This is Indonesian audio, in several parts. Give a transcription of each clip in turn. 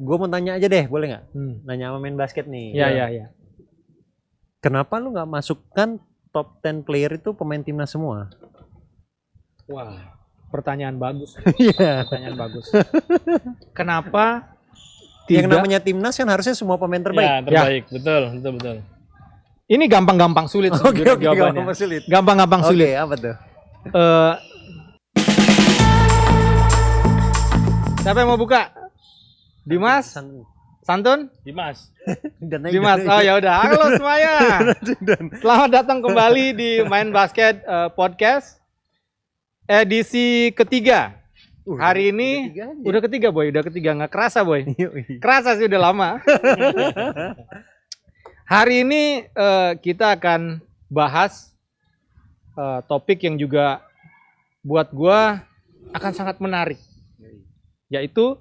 Gue mau tanya aja deh, boleh nggak? Nanya sama main basket nih. Iya. Kenapa lu nggak masukkan top 10 player itu pemain timnas semua? Wah, pertanyaan bagus. Iya. Pertanyaan bagus. Kenapa Yang tidak? namanya timnas kan harusnya semua pemain terbaik. Ya, terbaik. Betul. Ini gampang-gampang sulit sebenarnya jawabannya. gampang sulit. Gampang-gampang sulit. Oke, apa tuh? Siapa yang mau buka? Dimas? Santun? Dimas. Dimas. Oh ya udah. Halo semuanya. Selamat datang kembali di Main Basket Podcast edisi ketiga. Hari ini udah ketiga boy, udah ketiga, nggak kerasa boy. Kerasa sih udah lama. Hari ini kita akan bahas topik yang juga buat gua akan sangat menarik, yaitu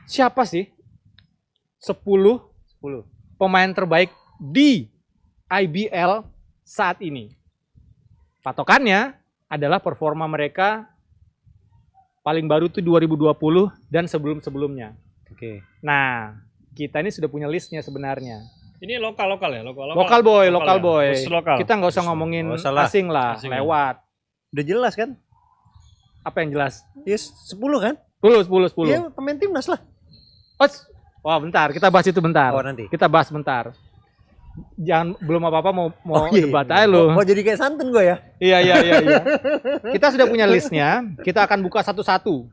siapa sih 10 pemain terbaik di IBL saat ini. Patokannya adalah performa mereka paling baru itu 2020 dan sebelum-sebelumnya. Oke. Nah, kita ini sudah punya listnya sebenarnya. Ini lokal ya, Lokal boy. Khusus lokal. Kita nggak usah ngomongin asing lah, Asing lewat. Udah jelas kan? Apa yang jelas? Yes, 10 kan? 10. Iya, pemain timnas lah. Wah, bentar, kita bahas itu bentar. Oh, nanti. Kita bahas bentar. Jangan belum apa-apa mau iya. debat aja lu. Oh, jadi kayak santun gue ya? Iya. Kita sudah punya listnya. Kita akan buka satu-satu.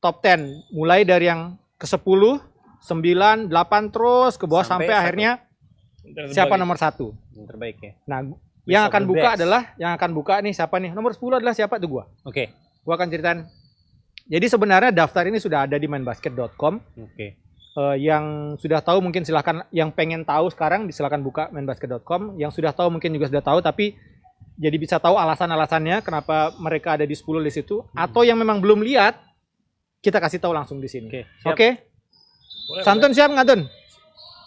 Top 10. Mulai dari yang ke-10, 9, 8 terus ke bawah sampai akhirnya siapa nomor 1. Yang terbaik ya. Nah, Best yang of akan the buka best. adalah nih siapa nih? Nomor 10 adalah siapa tuh gua. Oke. Gua akan ceritain. Jadi sebenarnya daftar ini sudah ada di mainbasket.com. Oke. Yang sudah tahu mungkin silahkan, yang pengen tahu sekarang silakan buka mainbasket.com. Yang sudah tahu mungkin juga sudah tahu, tapi jadi bisa tahu alasan-alasannya kenapa mereka ada di 10 list itu. Atau yang memang belum lihat, kita kasih tahu langsung di sini. Oke. Boleh, Santun siap nggak Tun?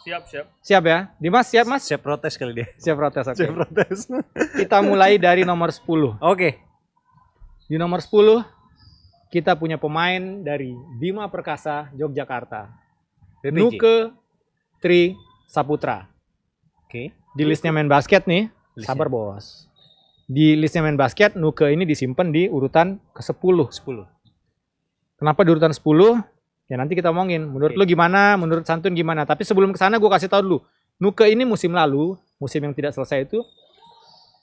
Siap. Siap ya. Dimas siap Mas? Siap protes kali dia. Siap protes. Oke. Siap protes. Kita mulai dari nomor 10. Oke. Di nomor 10 kita punya pemain dari Bima Perkasa, Yogyakarta. BPJ. Nuke Tri Saputra. Oke. Di listnya main basket nih, sabar bos. Di listnya main basket, Nuke ini disimpan di urutan ke-10. 10. Kenapa di urutan 10? Ya nanti kita omongin. Menurut lu gimana? Menurut Santun gimana? Tapi sebelum ke sana gue kasih tahu dulu. Nuke ini musim lalu, musim yang tidak selesai itu,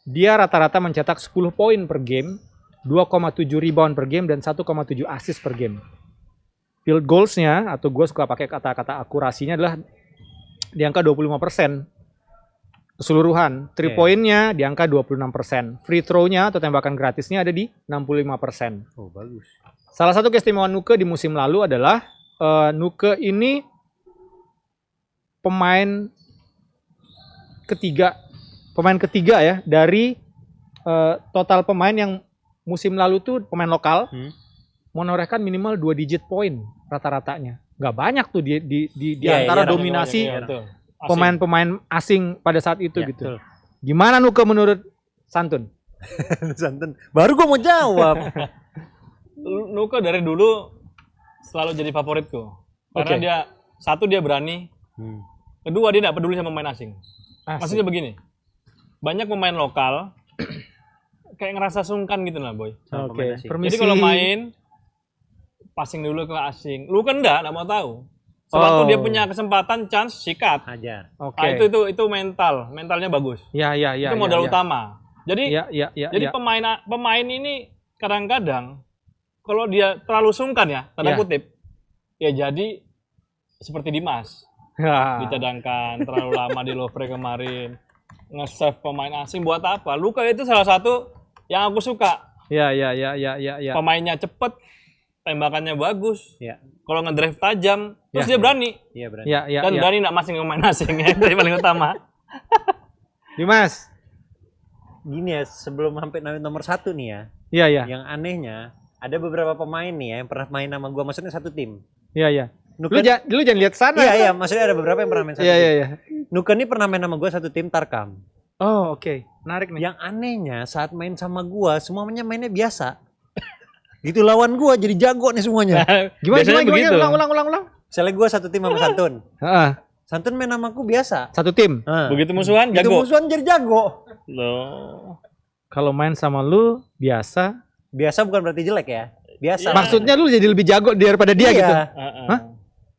dia rata-rata mencetak 10 poin per game, 2,7 rebound per game, dan 1,7 assist per game. Field goals-nya, atau gue suka pakai kata-kata akurasinya adalah di angka 25% keseluruhan. 3 poinnya di angka 26%. Free throw-nya atau tembakan gratisnya ada di 65%. Oh, bagus. Salah satu keistimewaan Nuke di musim lalu adalah Nuke ini pemain ketiga ya dari total pemain yang musim lalu tuh pemain lokal menorehkan minimal 2 digit poin rata-ratanya. Nggak banyak tuh di antara dominasi pemain-pemain asing pada saat itu gitu. Betul. Gimana Nuke menurut Santun? Santun. Baru gua mau jawab. Nuke dari dulu selalu jadi favoritku. Karena dia berani. Kedua, dia nggak peduli sama pemain asing. Maksudnya begini. Banyak pemain lokal kayak ngerasa sungkan gitu lah, boy. Oke. Jadi kalau main passing dulu ke asing. Lu kan enggak mau tahu. Sewaktu dia punya kesempatan, chance, sikat. Hajar. Oke. Nah, itu mentalnya bagus. Ya. Itu modal utama. Jadi Ya. pemain ini kadang-kadang kalau dia terlalu sungkan ya, tanda kutip, ya jadi seperti Dimas. Dicadangkan terlalu lama di Lovre kemarin. Nge-save pemain asing buat apa? Luka itu salah satu yang aku suka. Ya. Pemainnya cepet, tembakannya bagus. Ya. Kalau ngedrive tajam, terus dia berani. Iya, berani. Ya. Dan berani nggak masing pemain asing ya, itu yang paling utama. Dimas. Gini ya, sebelum sampai nomor 1 nih ya. Iya. Yang anehnya, ada beberapa pemain nih ya yang pernah main sama gua, maksudnya satu tim. Iya. Nuke, Lu jangan lihat sana. Iya, maksudnya ada beberapa yang pernah main satu tim. Iya. Nuke ini pernah main sama gua satu tim Tarkam. Oh, oke. Menarik nih. Yang anehnya saat main sama gua semuanya mainnya biasa. Gitu lawan gua jadi jago nih semuanya. Biasanya Gimana? begitu. Ulang. Misalnya gua satu tim sama Santun. Heeh. Santun main sama aku biasa. Satu tim. Nah, Begitu musuhan itu jago. musuhan jadi jago. Loh. Kalau main sama lu biasa. Biasa bukan berarti jelek ya. Biasa. Iya. Maksudnya lu jadi lebih jago daripada dia Iya. gitu. Heeh. Hah?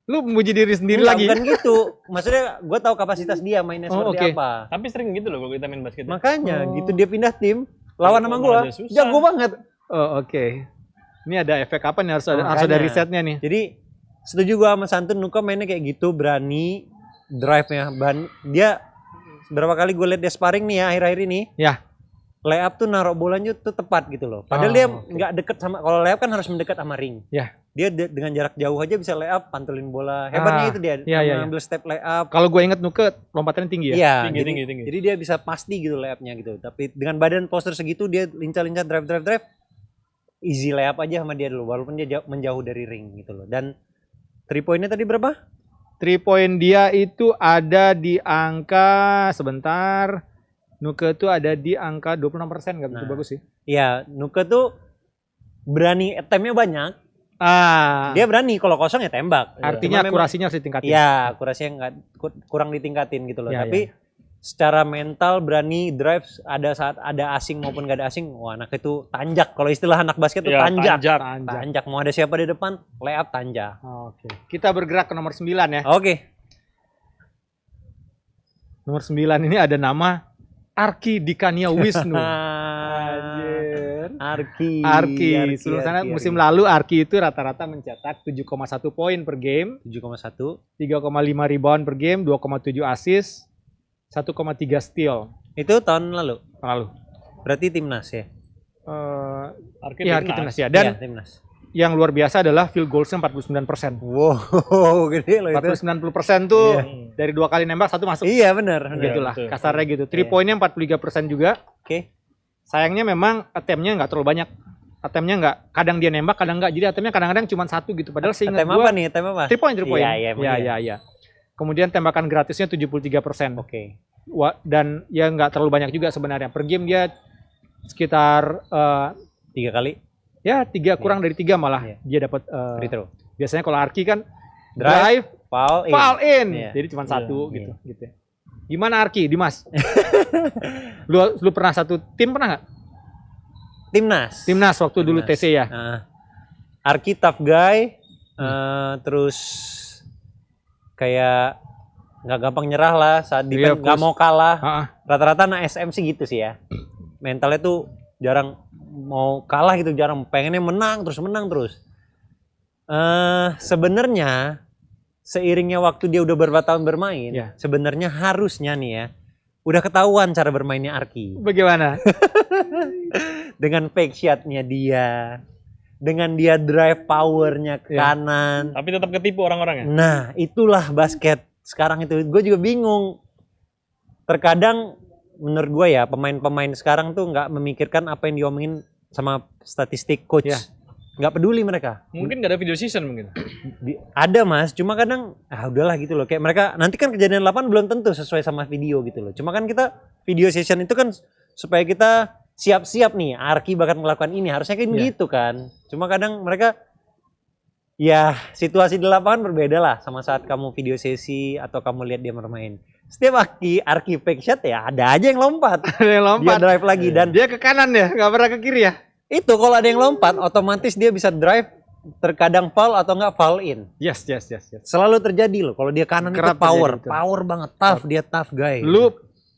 Lu memuji diri sendiri Enggak, lagi. bukan gitu. Maksudnya gua tahu kapasitas dia mainnya Oh, seperti oke. apa. Tapi sering gitu loh kalau kita main basket. Makanya Oh. gitu dia pindah tim lawan sama Kok gua. malah dia susah? Jago banget. Oh, oke. Ini ada efek apa nih? Harus ada Makanya. risetnya nih. Jadi setuju gua sama Santun, Nuka mainnya kayak gitu, berani drive-nya. Dia berapa kali gue liat dia sparring nih ya akhir-akhir ini. Ya. Layup tuh naruh bolanya tuh tepat gitu loh. Padahal Oh, dia oke. nggak deket sama, kalau layup kan harus mendekat sama ring. Ya. Dia dengan jarak jauh aja bisa layup, pantulin bola. Hebatnya itu dia, iya, iya. ngambil step layup. Kalau gue inget Nuke lompatannya tinggi ya. Iya, Tinggi, jadi, tinggi. jadi dia bisa pasti gitu layupnya gitu. Tapi dengan badan postur segitu dia lincah-lincah drive. Easy layup aja sama dia dulu, walaupun dia menjauh dari ring gitu loh. Dan 3 poinnya tadi berapa? 3 point dia itu ada di angka sebentar. Nuke tuh ada di angka 26%, nggak begitu Nah. bagus sih. Iya, Nuka tuh berani attempt-nya banyak. Dia Dia berani kalau kosong ya tembak. artinya Cuma memang- akurasinya harus ditingkatin. Iya, akurasinya nggak kurang ditingkatin gitu loh. Iya, Tapi secara mental berani drive ada saat ada asing maupun gak ada asing. Wah, anak itu tanjak. Kalau istilah anak basket tuh Ya, tanjak. tanjak. Tanjak. Mau ada siapa di depan, layup tanjak. Oke. Kita bergerak ke nomor 9 ya. Oke. Nomor 9 ini ada nama Arki Dikania Wisnu. Arki. Arki. Sebelum sana musim lalu Arki itu rata-rata mencetak 7,1 poin per game, 7,1. 3,5 rebound per game, 2,7 assist, 1,3 steal. Itu tahun lalu. Lalu. Berarti timnas ya. Arki Iya, Arki timnas ya. Dan Iya, timnas. yang luar biasa adalah field goalsnya 49%. Wow, gede loh itu. 40-90% tuh Iya. dari 2 kali nembak 1 masuk. Iya, benar. Iya. Gitulah, betul. kasarnya gitu. 3 Iya. poinnya 43% juga. Oke. Sayangnya memang attempt-nya nggak terlalu banyak. Attempt-nya nggak, kadang dia nembak, kadang nggak. Jadi attempt-nya kadang-kadang cuma 1 gitu. Padahal seingat Tem gua apa nih? Tem apa? 3 point. Iya, iya, emang iya. Iya. Kemudian tembakan gratisnya 73%. Oke. Dan ya nggak terlalu banyak juga sebenarnya. Per game dia sekitar 3 kali ya 3 kurang dari 3 malah Iya. dia dapat. free throw. Biasanya kalau Arki kan Drive, drive, foul, foul in. Iya. Jadi cuma 1 Iya. gitu. Gimana Arki, Dimas? lu pernah satu tim pernah nggak? Timnas. Timnas waktu dulu Timnas. TC ya. Arki tough guy, terus kayak nggak gampang nyerah lah saat Iya, defense, nggak push. mau kalah. Ah, Rata-rata anak SM sih gitu sih ya. Mentalnya tuh jarang mau kalah gitu, jarang pengennya menang terus. Sebenarnya seiringnya waktu dia udah beberapa tahun bermain, Iya. sebenarnya harusnya nih ya, udah ketahuan cara bermainnya Arki. Bagaimana? Dengan fake shotnya dia, dengan dia drive powernya ke Iya. kanan. Tapi tetap ketipu orang-orangnya. Nah, itulah basket sekarang itu. Gue juga bingung. Terkadang menurut gue ya, pemain-pemain sekarang tuh nggak memikirkan apa yang diomongin sama statistik coach. Iya. Nggak peduli mereka. Mungkin nggak ada video season mungkin. Ada mas, cuma kadang udahlah gitu loh. Kayak mereka nanti kan kejadian lapangan belum tentu sesuai sama video gitu loh. Cuma kan kita video session itu kan supaya kita siap-siap nih. Arki bakal melakukan ini, harusnya kan Iya. gitu kan. Cuma kadang mereka ya situasi di lapangan berbeda lah sama saat kamu video sesi atau kamu lihat dia bermain. Setiap Arki fake shot ya ada aja yang lompat. Ada yang Dia lompat. drive lagi dan Dia ke kanan ya, nggak pernah ke kiri ya. itu kalau ada yang lompat otomatis dia bisa drive, terkadang foul atau enggak foul in. Yes. Selalu terjadi loh kalau dia kanan Kerap itu power, terjadi itu. power banget, tough, dia tough guy. Lu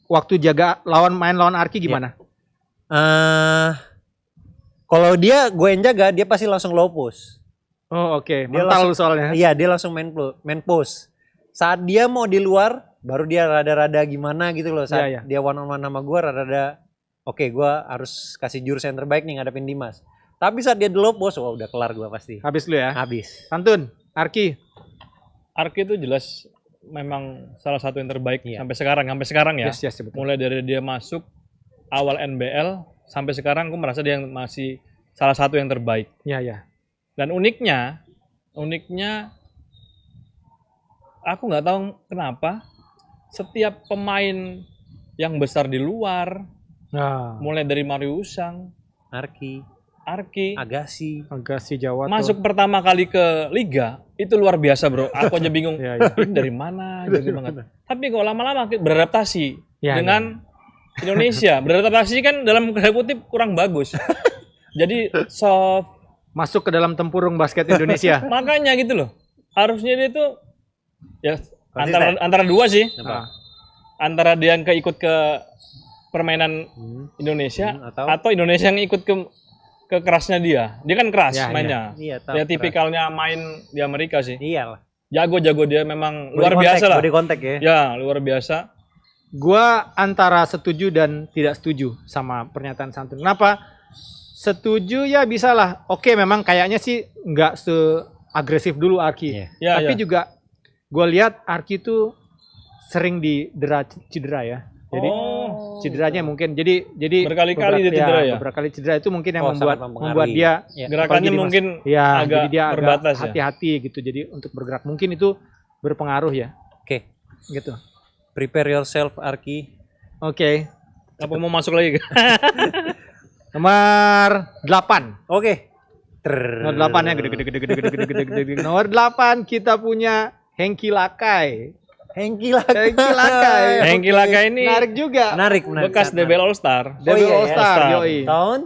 waktu jaga main lawan Arki gimana? Kalau dia gue yang jaga, dia pasti langsung low post. Oh oke, Dia mental langsung- lu soalnya. Iya, dia langsung main post. Saat dia mau di luar, baru dia rada-rada gimana gitu loh. Saat Iya. dia one on one sama gue, rada-rada oke, gue harus kasih jurus yang terbaik nih ngadepin Dimas. Tapi saat dia di low post, wah udah kelar gue pasti. Habis lu ya. Habis. Santun, Arki. Arki itu jelas memang salah satu yang terbaik Iya. sampai sekarang ya. Yes, betul. Mulai dari dia masuk awal NBL sampai sekarang aku merasa dia masih salah satu yang terbaik. Iya. Dan uniknya aku nggak tahu kenapa setiap pemain yang besar di luar, Nah, mulai dari Mario Usang, Arki. Arki, Agassi. Agassi Jawa masuk pertama kali ke liga itu luar biasa bro. Aku aja bingung. Iya, iya. Ini dari mana? Jadi banget. Tapi kok lama-lama beradaptasi Iya, dengan Indonesia. Beradaptasi kan dalam tanda kutip kurang bagus. Jadi soft. masuk ke dalam tempurung basket Indonesia. Makanya gitu loh. Harusnya dia tuh ya Konsisten. antara dua sih. Apa? Antara dia yang ikut ke permainan Indonesia atau Indonesia yang ikut ke kerasnya dia. Dia kan keras Ya, mainnya. Iya, Dia tipikalnya main di Amerika sih. Iyalah. Jago-jago dia memang Body luar contact, biasa lah. Body contact ya. Ya, luar biasa. Gua antara setuju dan tidak setuju sama pernyataan Santun. Kenapa? Setuju ya bisa lah. Oke, memang kayaknya sih nggak seagresif dulu Arki. Iya. Ya, Tapi ya. juga gue lihat Arki tuh sering cedera ya. Jadi cederanya mungkin jadi Berkali-kali dia cedera ya? Beberapa kali cedera itu mungkin yang Oh, membuat sangat mempengaruhi. dia Iya. Gerakannya Apalagi mungkin ya agak jadi dia berbatas agak ya. hati-hati gitu. Jadi untuk bergerak mungkin itu berpengaruh ya. Oke. Gitu. Prepare yourself Arki. Oke. apa mau masuk lagi? Nomor 8. Oke. Nomor 8 ya gede. Nomor 8 kita punya Hengki Lakai. Hengki Lakai. Hengki Lakai. Hengki Lakai ini Menarik juga. Menarik. bekas DBL All Star Devil iya, All iya. Star, All-Star. yoi. Tahun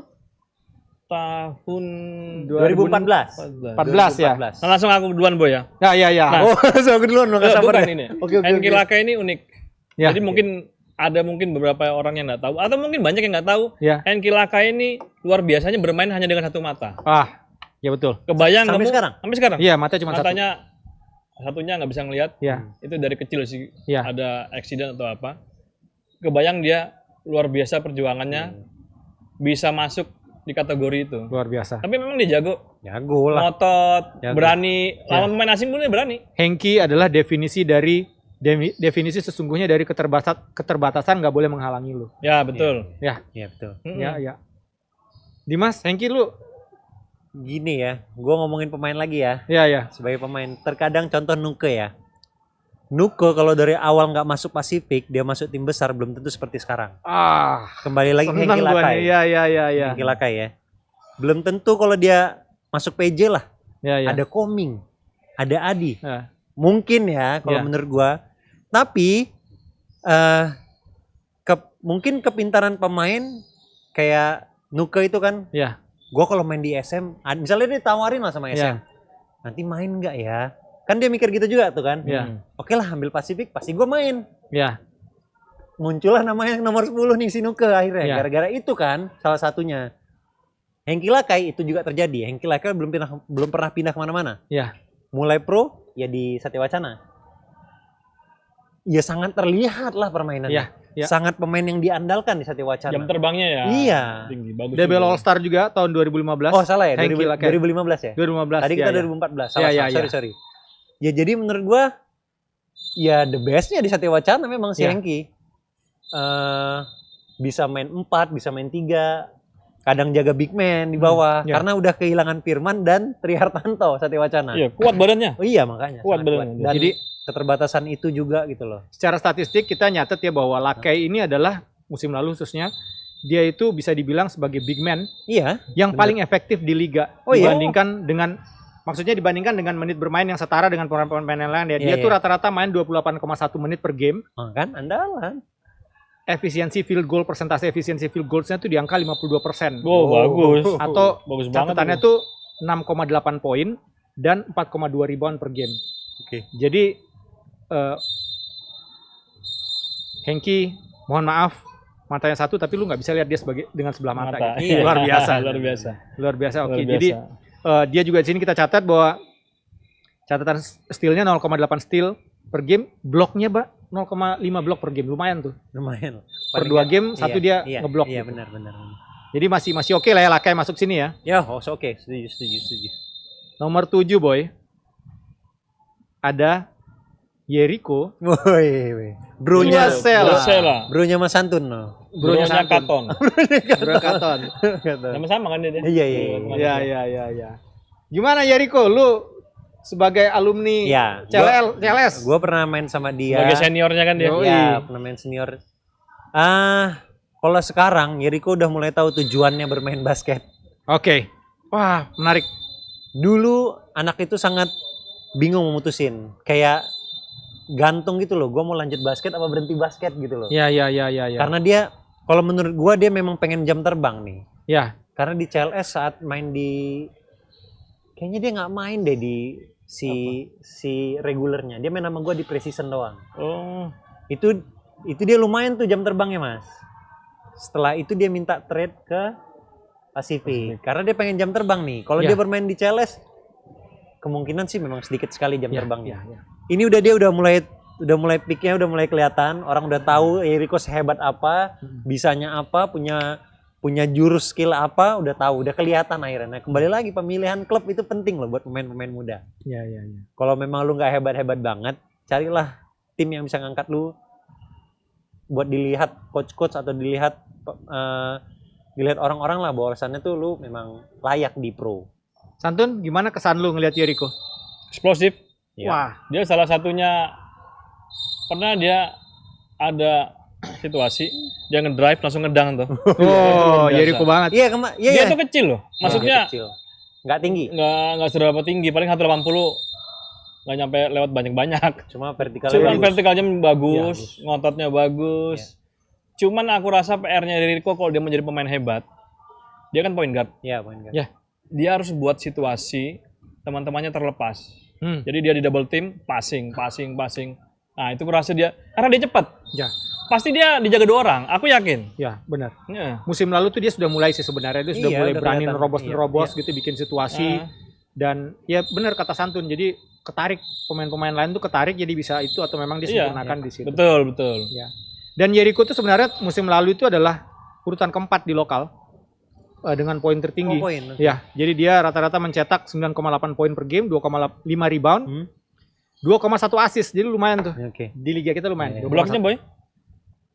tahun 2014. 14 ya. Nah, langsung aku duluan Boy ya. Ya. Nah. Oh, so aku duluan nggak sabar Bukan deh. ini. Oke. Hengki Lakai ini unik. Ya. Jadi mungkin ada beberapa orang yang nggak tahu atau mungkin banyak yang nggak tahu. Ya. Hengki Lakai ini luar biasanya bermain hanya dengan satu mata. Ah, ya betul. Kebayang Sampai kamu? sekarang? Sampai sekarang. Iya, mata cuma satu. Matanya satunya nggak bisa ngelihat. Ya. Itu dari kecil sih. Ya. Ada accident atau apa. Kebayang dia luar biasa perjuangannya bisa masuk di kategori itu. Luar biasa. Tapi memang dia jago. Jago lah. Ngotot, Jago. berani. Lawan pemain asing pun dia berani. Hengki adalah definisi sesungguhnya dari keterbatasan nggak boleh menghalangi lu. Ya, betul. Ya, Iya betul. Mm-mm. ya. Dimas, Hengki lu. Gini ya, gua ngomongin pemain lagi ya. Ya. Sebagai pemain, terkadang contoh Nuke ya. Nuke kalau dari awal nggak masuk Pasifik, dia masuk tim besar belum tentu seperti sekarang. Ah, Kembali lagi ke senang Hengki gua Lakai. nih. Ya. Hengki Lakai ya. Belum tentu kalau dia masuk PJ lah. Ya. Ada Koming, ada Adi. Ya. Mungkin ya kalau Ya. menurut gua. Tapi mungkin kepintaran pemain kayak Nuke itu kan. Ya. Gua kalau main di SM, misalnya dia tawarin lah sama SM. Ya. Nanti main nggak ya? Kan dia mikir gitu juga tuh kan. Ya. Oke lah ambil Pasifik, pasti gua main. Ya. Muncullah namanya nomor 10 nih si Nuke akhirnya. Ya. Gara-gara itu kan salah satunya. Hengki Lakai itu juga terjadi. Hengki Lakai belum pernah pindah kemana-mana. Ya. Mulai pro ya di Satya Wacana. Ya sangat terlihat lah permainannya. Ya. Sangat pemain yang diandalkan di Satya Wacana. Jam terbangnya ya. Iya. Tinggi, bagus. DBL juga. All Star juga tahun 2015. Oh salah ya, Hengki Lakai. 2015 ya? 2015. Tadi kita ya. 2014, salah, Ya, sorry. Ya jadi menurut gua ya the bestnya di Satya Wacana memang si Ya. Hengki. Bisa main 4, bisa main 3, kadang jaga big man di bawah. ya. Karena udah kehilangan Firman dan Tri Hartanto Satya Wacana. Iya, kuat badannya. Oh iya makanya. Kuat sangat beneran. Dan Jadi keterbatasan itu juga gitu loh. secara statistik kita nyatet ya bahwa Lakai ini adalah musim lalu khususnya dia itu bisa dibilang sebagai big man Iya. yang Bener. paling efektif di liga Oh, iya? dibandingkan dengan dibandingkan dengan menit bermain yang setara dengan pemain-pemain lain ya. Dia Iya, tuh iya. rata-rata main 28,1 menit per game. Kan andalan. Persentase efisiensi field goals-nya tuh di angka 52%. Oh, bagus. Atau Bagus banget. catatannya tuh 6,8 poin dan 4,2 rebound per game. Oke. Jadi Hengki, mohon maaf matanya satu tapi lu nggak bisa lihat dia dengan sebelah mata. Mata. Gitu. Iya. Luar biasa. Luar biasa. Luar biasa. Oke. Luar biasa. Jadi dia juga di sini kita catat bahwa catatan steal-nya 0,8 steal per game, bloknya 0,5 blok per game, lumayan tuh. Lumayan. Per 2 game satu dia ngeblok. Iya gitu. benar. Jadi masih oke lah ya Lakai masuk sini ya. Ya, oke, setuju. Nomor 7 boy. Ada Yeriko. Woi. Brunya Sela. Brunya Mas Santun no. Bronya Bronya Santun. Katon. Bro Katon. Sama-sama kan dia. Iya. Ya. Gimana Yeriko? Lu sebagai alumni Iya. CLS. Gua pernah main sama dia. Sebagai seniornya kan dia. Yoi. Iya, pernah main senior. Kalau sekarang Yeriko udah mulai tahu tujuannya bermain basket. Oke. Wah, menarik. Dulu anak itu sangat bingung memutusin. Kayak gantung gitu loh. Gua mau lanjut basket apa berhenti basket gitu loh. Ya. Karena dia, kalau menurut gua dia memang pengen jam terbang nih. Ya. Karena di CLS saat main di, kayaknya dia nggak main deh di si regulernya. Dia main sama gua di preseason doang. Oh. Itu dia lumayan tuh jam terbangnya, Mas. Setelah itu dia minta trade ke Pasifik. Karena dia pengen jam terbang nih. Kalau Ya. dia bermain di CLS, kemungkinan sih memang sedikit sekali jam terbangnya. Ya. Ini dia udah mulai peaknya udah mulai kelihatan. Orang udah tahu Jericho sehebat apa, bisanya apa, punya jurus skill apa, udah tahu, udah kelihatan akhirnya. Nah, kembali lagi pemilihan klub itu penting loh buat pemain-pemain muda. Ya. Kalau memang lu nggak hebat-hebat banget, carilah tim yang bisa ngangkat lu buat dilihat coach-coach atau dilihat orang-orang lah bahwasannya tuh lu memang layak di pro. Santun, gimana kesan lu ngelihat Jericho? Eksplosif. Ya. Wah, Dia salah satunya, pernah dia ada situasi dia ngedrive langsung ngedang tuh. oh, biasa. Jericho banget. Iya, Dia tuh kecil loh. Maksudnya kecil. Nggak tinggi, nggak seberapa tinggi, paling 180, nggak nyampe lewat banyak-banyak. cuma vertikalnya Cuman bagus. vertikalnya bagus, Ya, ngototnya bagus. Cuman aku rasa PR-nya Jericho kalau dia menjadi pemain hebat, dia kan point guard. Iya, point guard. Ya. Dia harus buat situasi teman-temannya terlepas. Jadi dia di double team, passing. Nah itu kurasa dia, karena dia cepat. Ya. Pasti dia dijaga 2 orang, aku yakin. Ya, benar. Ya. Musim lalu tuh dia sudah mulai sih sebenarnya. Dia sudah Iya, mulai udah berani kelihatan. nerobos gitu, bikin situasi. Dan ya benar kata Santun, jadi ketarik pemain-pemain lain tuh ketarik jadi bisa itu atau memang disempurnakan di situ. Betul. Ya. Dan Jericho tuh sebenarnya musim lalu itu adalah urutan keempat di lokal dengan poin tertinggi. Oh, poin. Ya, jadi dia rata-rata mencetak 9,8 poin per game, 2,5 rebound, 2,1 assist. Jadi lumayan tuh. Oke. Di liga kita lumayan. Ya, ya. Bloknya boy?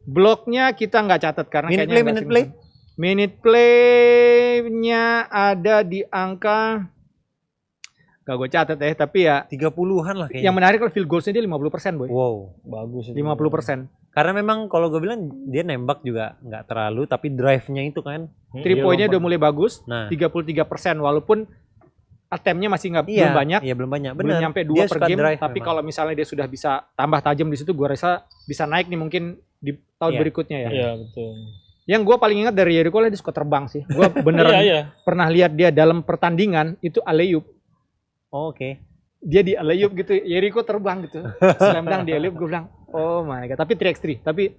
Bloknya kita nggak catat karena kayaknya Minute play. Minute play-nya ada di angka gak gue catat tapi ya 30-an lah kayaknya. yang menarik kalau field goals-nya dia 50% boy. Wow, Bagus itu. 50%. karena memang kalau gue bilang dia nembak juga nggak terlalu, tapi drive-nya itu kan. 3 poinnya udah mulai bagus, Nah, 33% walaupun attempt-nya masih belum banyak. Iya, belum banyak. Belum Benar. nyampe 2 Dia per suka game, drive tapi memang. kalau misalnya dia sudah bisa tambah tajam di situ, gue rasa bisa naik nih mungkin di tahun Iya. berikutnya ya. Iya betul. Yang gue paling ingat dari Jericho dia suka terbang sih. Gue beneran Iya. pernah lihat dia dalam pertandingan itu alley-oop. Oh, oke. Dia di alley-oop gitu, Jericho terbang gitu. Slam dunk di alley-oop, gue bilang, oh my god. Tapi 3x3, tapi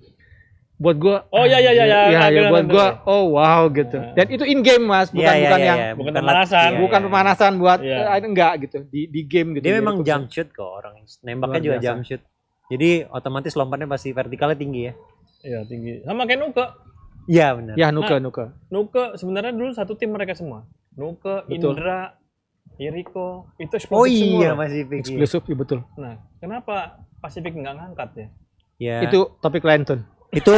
buat gue, Oh iya. buat gue, oh wow gitu. Dan itu in game mas, bukan yang Bukan pemanasan. bukan pemanasan buat Iya. enggak gitu di game gitu. Dia memang Jericho. jump shoot kok orang. Nembaknya Luar juga biasa. jump shoot. Jadi otomatis lompatnya pasti vertikalnya tinggi ya. Iya tinggi. Sama kayak Nuke. Iya, benar. Ya Nuke. Nuke sebenarnya dulu satu tim mereka semua. Nuke, Betul. Indra, Jericho, itu Oh eksplosif semua. iya, loh. masih pikir. Eksklusif, ya betul. Nah, kenapa Pasifik nggak ngangkat ya? Ya. Itu topik lain tuh. itu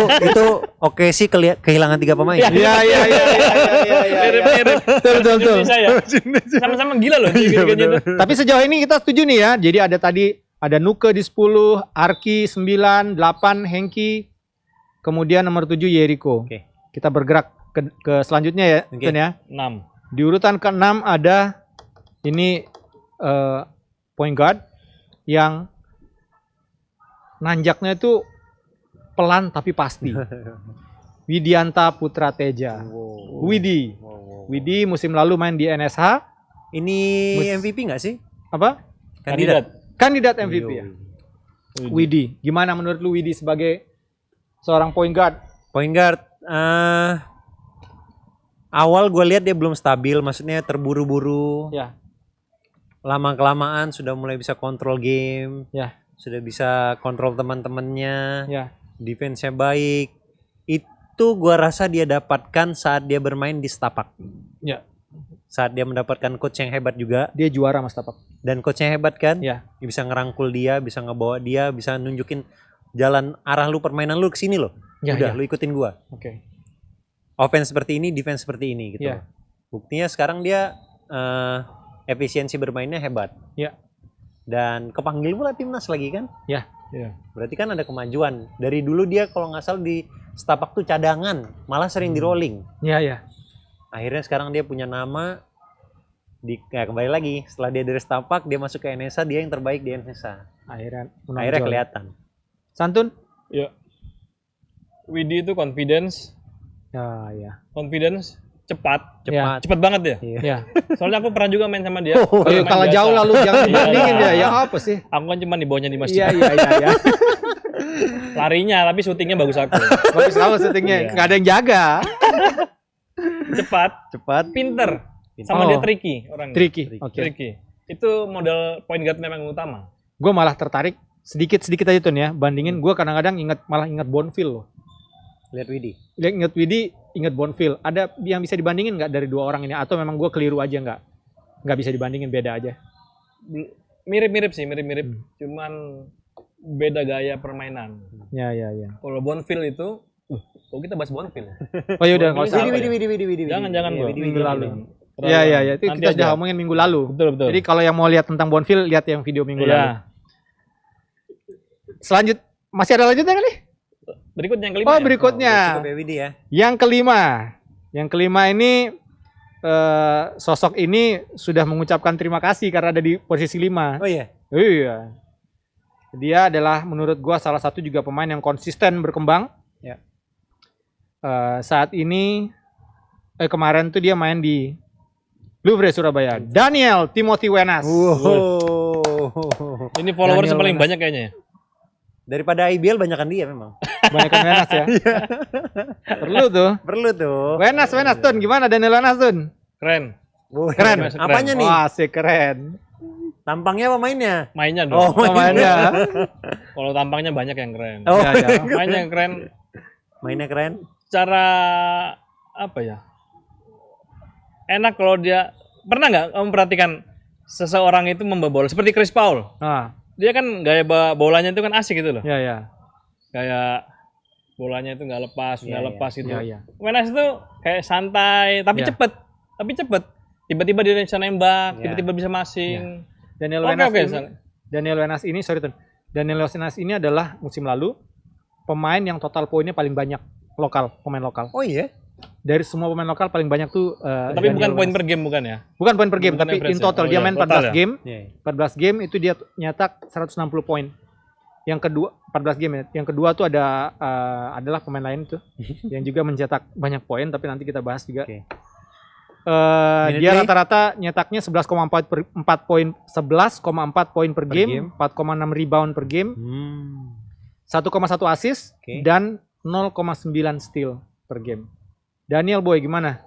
oke sih kehilangan 3 pemain. Iya. Mirip-mirip. Betul. Indonesia ya. Sama-sama gila loh. Gitu. Tapi sejauh ini kita setuju nih ya. Jadi ada Nuke di 10, Arki 9, 8 Hengki, kemudian nomor 7 Jericho. Oke. Kita bergerak ke selanjutnya ya, Oke. Tun ya. 6. Di urutan ke-6 ada ini point guard yang nanjaknya itu pelan tapi pasti. Widianta Putra Teja. Wow. Widi. Wow. Widi musim lalu main di NSH. Ini Mus- MVP nggak sih? Apa? Kandidat MVP ya. Widi. Gimana menurut lu Widi sebagai seorang point guard? Point guard, awal gue lihat dia belum stabil, maksudnya terburu-buru. Ya. Lama-kelamaan sudah mulai bisa kontrol game. Ya. Sudah bisa kontrol teman-temannya. Ya. Defense-nya baik. Itu gue rasa dia dapatkan saat dia bermain di Setapak. Ya. Saat dia mendapatkan coach yang hebat juga. Dia juara Mas Tapak. Dan coachnya hebat kan? Ya. Dia bisa ngerangkul dia, bisa ngebawa dia, bisa nunjukin jalan arah lu, permainan lu ke sini loh. Ya, Udah, ya. lu ikutin gua. Oke. Offense seperti ini, defense seperti ini gitu. Ya. Buktinya sekarang dia efisiensi bermainnya hebat. Ya. Dan kepanggil pula timnas lagi kan? Ya. Berarti kan ada kemajuan. Dari dulu dia kalau nggak salah di Setapak tuh cadangan, malah sering di rolling. Ya. Akhirnya sekarang dia punya nama, Kembali lagi setelah dia dari Setapak dia masuk ke NSA, dia yang terbaik di NSA. Akhirnya Kelihatan. Santun? Ya. Widi itu confidence, cepat banget ya. Iya. Soalnya aku pernah juga main sama dia. Oh, Main kalah biasa. jauh lalu jangan Iya. dibandingin dia. Ya apa sih? Aku kan cuma di bawahnya di masjid. Iya. Larinya tapi syutingnya bagus aku. Bagus kamu syutingnya. Iya. Enggak ada yang jaga. Cepat, pinter. Sama dia tricky orangnya. Tricky. Oke. Tricky. Itu modal point guard memang utama. Gue malah tertarik sedikit aja Tun ya. Bandingin gue kadang-kadang malah ingat Bonfil loh. Lihat Widi. Ingat Widi, ingat Bonfil. Ada yang bisa dibandingin nggak dari dua orang ini? Atau memang gue keliru aja nggak bisa dibandingin, beda aja? Mirip-mirip sih, Cuman beda gaya permainan. Ya. Kalau Bonfil itu, kok kita bahas Bonfil ya? Oh ya udah nggak usah. Widi. Jangan bro. Minggu lalu. Terlalu Iya. lama. Itu Nanti kita sudah aja. ngomongin minggu lalu. Betul. Jadi kalau yang mau lihat tentang Bonfil, lihat yang video minggu lalu. Iya. Masih ada lanjutnya kali? Berikutnya yang kelima. Oh ya? berikutnya. Cukup ya Widi ya. Yang kelima ini sosok ini sudah mengucapkan terima kasih karena ada di posisi 5. Oh iya. Iya. Dia adalah menurut gua salah satu juga pemain yang konsisten berkembang. Ya. Saat ini kemarin tuh dia main di Louvre Surabaya. Daniel Timothy Wenas. Ini followersnya Daniel paling Wenas. banyak kayaknya ya. Daripada IBL banyakan dia memang. Banyak Wenas ya. Perlu tuh. Wenas Tun. Gimana Daniel Wenas Tun? Keren. Keren. Apanya nih? Wah, sih keren. Tampangnya apa mainnya? Mainnya Oh, dong. Pemainnya. Kalau tampangnya banyak yang keren. Oh, Ya. Mainnya yang keren. mainnya keren. Cara apa ya? Enak kalau dia pernah nggak memperhatikan seseorang itu membawa bola seperti Chris Paul. Ah, Dia kan gaya bolanya itu kan asik gitu loh. ya. Kayak bolanya itu nggak lepas, Iya, nggak lepas gitu. Iya. Wenas itu kayak santai tapi Iya. cepet. Tiba-tiba dia bisa nembak, Iya. tiba-tiba bisa masing. Daniel Oke, Wenas oke, ini, San. Daniel Wenas ini, sorry Tun. Daniel Wenas ini adalah musim lalu pemain yang total poinnya paling banyak pemain lokal. Oh iya. Dari semua pemain lokal paling banyak tuh Tapi Daniel bukan poin Wenas. per game bukan ya? Bukan poin per game, bukan tapi average in ya? total Oh dia iya, main total 14 ya? game. Iya. 14 game itu dia nyetak 160 poin. Yang kedua 14 game ya. Yang kedua tuh adalah pemain lain tuh yang juga mencetak banyak poin, tapi nanti kita bahas juga. Oke. Dia rata-rata nyetaknya 11,4 poin, 11,4 poin per game, 4,6 rebound per game, 1,1 assist Oke. dan 0,9 steal per game. Daniel Boy gimana?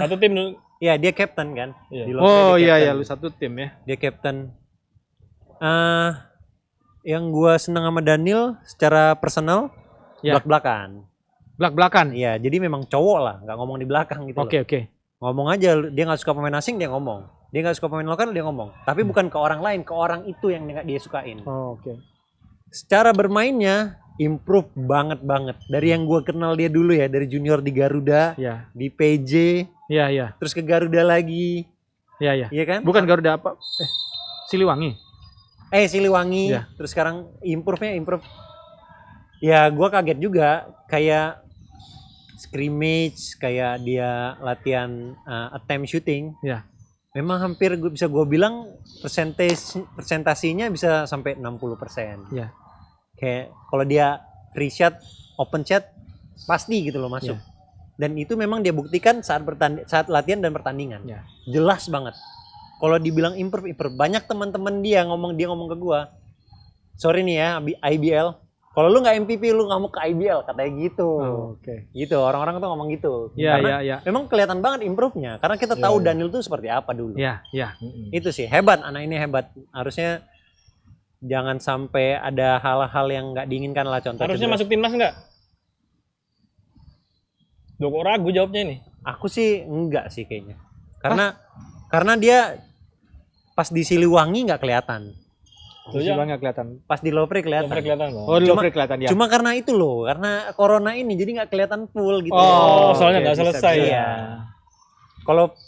Satu tim dulu. Ya dia captain kan. Iya. Di Lofre Oh dia iya captain. ya, lu satu tim ya. Dia captain. Yang gua seneng sama Daniel secara personal Ya. belak-belakan. Belak-belakan. Iya, jadi memang cowok lah, nggak ngomong di belakang gitu. Oke. Ngomong aja, dia nggak suka pemain asing dia ngomong. Dia nggak suka pemain lokal dia ngomong. Tapi bukan ke orang lain, ke orang itu yang dia sukain. Oh, oke. Secara bermainnya improve banget. Dari yang gua kenal dia dulu ya, dari junior di Garuda, Ya. di PJ, Iya. terus ke Garuda lagi, Iya. iya kan? Bukan Garuda apa? Siliwangi. Siliwangi, Iya. terus sekarang improve. Ya gua kaget juga, kayak scrimmage, kayak dia latihan attempt shooting. Iya. Memang hampir bisa gua bilang persentasinya bisa sampai 60%. Iya. Kayak kalau dia free shot, open shot pasti gitu loh masuk. Iya. Dan itu memang dia buktikan saat latihan dan pertandingan. Iya. Jelas banget. Kalau dibilang improve, banyak teman-teman dia ngomong ke gua. Sorry nih ya, IBL. Kalau lu nggak MVP, lu nggak mau ke IBL, katanya gitu. Oh, oke. Gitu, orang-orang tuh ngomong gitu. Iya. Karena memang kelihatan banget improve-nya. Karena kita tahu Iya. Daniel tuh seperti apa dulu. Iya. Itu sih, hebat. Anak ini hebat. Harusnya jangan sampai ada hal-hal yang nggak diinginkan lah. Contoh Harusnya cedera. masuk timnas enggak? Duh kok ragu jawabnya ini. Aku sih enggak sih kayaknya. Karena dia pas di Siliwangi nggak kelihatan. Iya. Siliwangi kelihatan. Pas di Lofre kelihatan. Kelihatan Bang. Oh, di Cuma- Lofre kelihatan ya. Cuma karena itu loh, karena corona ini jadi nggak kelihatan full gitu. Oh, soalnya oke, nggak bisa, selesai bisa. ya. Iya.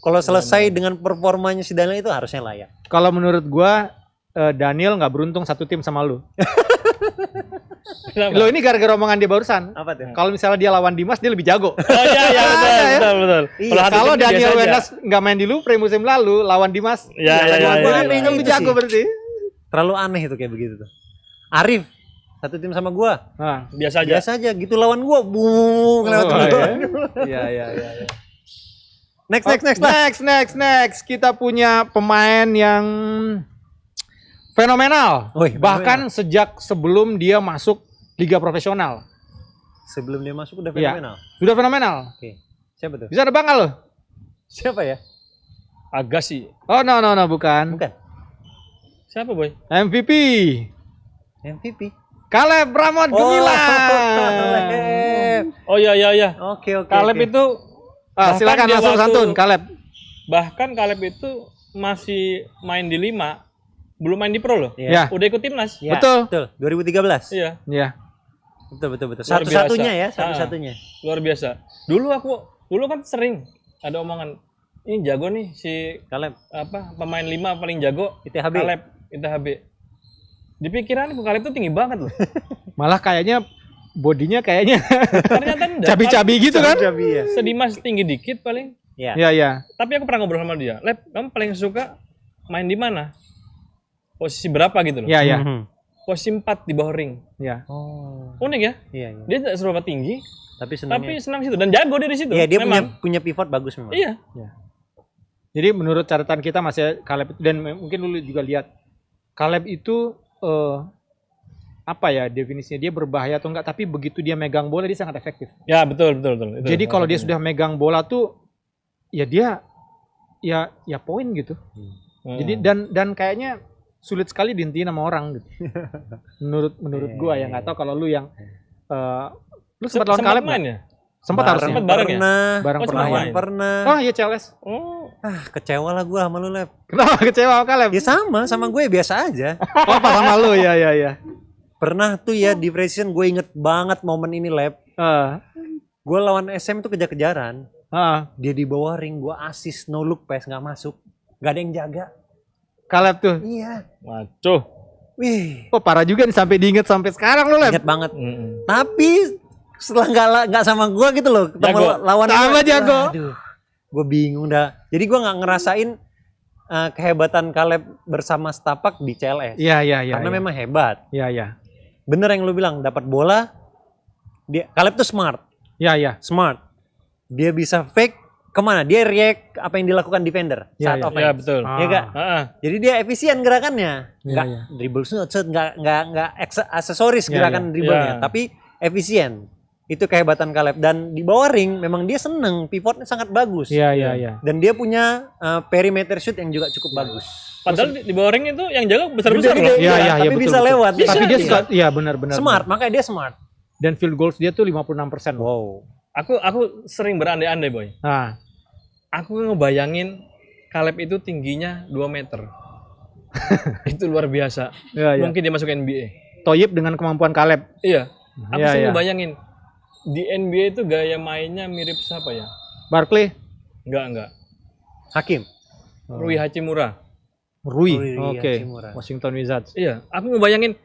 Kalau selesai dengan performanya si Daniel itu harusnya layak. Kalau menurut gua Daniel nggak beruntung satu tim sama lu. Kenapa? Lo ini gara-gara omongan dia barusan. Apa tuh? Kalau misalnya dia lawan Dimas dia lebih jago. Oh iya betul. Iya, satu Kalau tim biasa Daniel aja. Wenas nggak main di Louvre musim lalu lawan Dimas, Ya, dia lebih jago berarti. Terlalu aneh itu kayak begitu tuh. Arif satu tim sama gua. Nah, biasa aja. Biasa aja gitu lawan gua. Lewat Iya. Next. Kita punya pemain yang fenomenal. Wih, Bahkan sejak sebelum dia masuk liga profesional. Sebelum dia masuk udah Iya. fenomenal. Sudah fenomenal. Oke. Siapa tuh? Bisa nebak nggak lo? Siapa ya? Agassi. Oh no, bukan. Bukan. Siapa boy? MVP. MVP. Caleb Ramon Gemilang. Caleb. Oh iya. Oke. Caleb itu Silakan bahkan dia langsung waktu- santun, Caleb. bahkan Caleb itu masih main di 5, belum main di pro loh. Ya. Udah ikut timnas. Ya, Betul. 2013. Iya, Ya. Betul. Luar Satu-satunya biasa. ya, satu-satunya. luar biasa. Dulu kan sering ada omongan ini jago nih si Caleb. pemain 5 paling jago ITHB. Caleb ITHB. Di pikiran Caleb tuh tinggi banget loh. Malah kayaknya bodinya kayaknya Ternyata enggak. cabi-cabi gitu kan? Cabi ya. Sedimas tinggi dikit paling. Ya. Iya. Tapi aku pernah ngobrol sama dia. Lep, kamu paling suka main di mana? Posisi berapa gitu loh? Iya. Posisi 4 di bawah ring. Iya. Oh. Unik ya? Iya. Dia tidak seberapa tinggi, Tapi senangnya. tapi senang situ dan jago dia di situ. Iya, dia memang. punya pivot bagus memang. Iya. Jadi menurut catatan kita masih Caleb dan mungkin lu juga lihat Caleb itu apa ya definisinya, dia berbahaya atau enggak, tapi begitu dia megang bola dia sangat efektif. Ya, betul. Itu. Jadi kalau dia sudah megang bola tuh ya dia ya poin gitu. Jadi dan kayaknya sulit sekali dihentiin sama orang gitu. menurut gua ya, nggak tahu kalau lu yang lu sempat lawan Caleb main nggak? ya? Sempat harusnya. Sempat bareng ya? Bareng Oh, pernah sempat ya. main. Pernah. Oh iya CLS. Oh, Kecewa lah gua sama lu, Lep. Kenapa kecewa sama Caleb? Ya sama gue biasa aja. Oh pas sama lu ya. Pernah tuh ya di Precision gue inget banget momen ini, Lep. Gue lawan SM tuh kejar-kejaran. Dia di bawah ring, gue assist no look pass nggak masuk. Gak ada yang jaga. Caleb tuh. Iya. waduh. Wih, Oh parah juga nih sampai diinget sampai sekarang lu Lep. inget banget. Tapi setelah nggak sama gue gitu loh, ketemu Jago. lawan Sama ini, jago. Aduh, gue bingung dah. Jadi gue nggak ngerasain kehebatan Caleb bersama Setapak di CLS. Iya. Karena memang hebat. Iya. Bener yang lu bilang, dapat bola, dia Caleb tuh smart. Iya. Smart. Dia bisa fake kemana? Dia react apa yang dilakukan defender Iya, saat iya. offense. Ya, betul. Iya gak? Jadi dia efisien gerakannya. Iya, Nggak iya. dribble shoot, nggak aksesoris Iya, gerakan dribblenya, Iya. tapi efisien. Itu kehebatan Caleb. Dan di bawah ring memang dia seneng, pivotnya sangat bagus. Iya. Dan dia punya perimeter shoot yang juga cukup bagus. Padahal di bawah ring itu yang jago besar-besar Gede-gede, loh. Iya, tapi betul, bisa betul. lewat. Tapi dia Iya. suka iya benar-benar. Smart, makanya dia smart. Dan field goals dia tuh 56%. Wow. Aku sering berandai-andai, Boy. Nah, Aku ngebayangin Caleb itu tingginya 2 meter. Itu luar biasa. iya. Mungkin dia masuk NBA. Toyib dengan kemampuan Caleb. Iya. Aku Iya, sih iya. ngebayangin di NBA itu gaya mainnya mirip siapa ya? Barkley, Enggak. Hakim. Rui Hachimura. Rui. Rui Oke. Hachimura. Washington Wizards. Iya, aku ngebayangin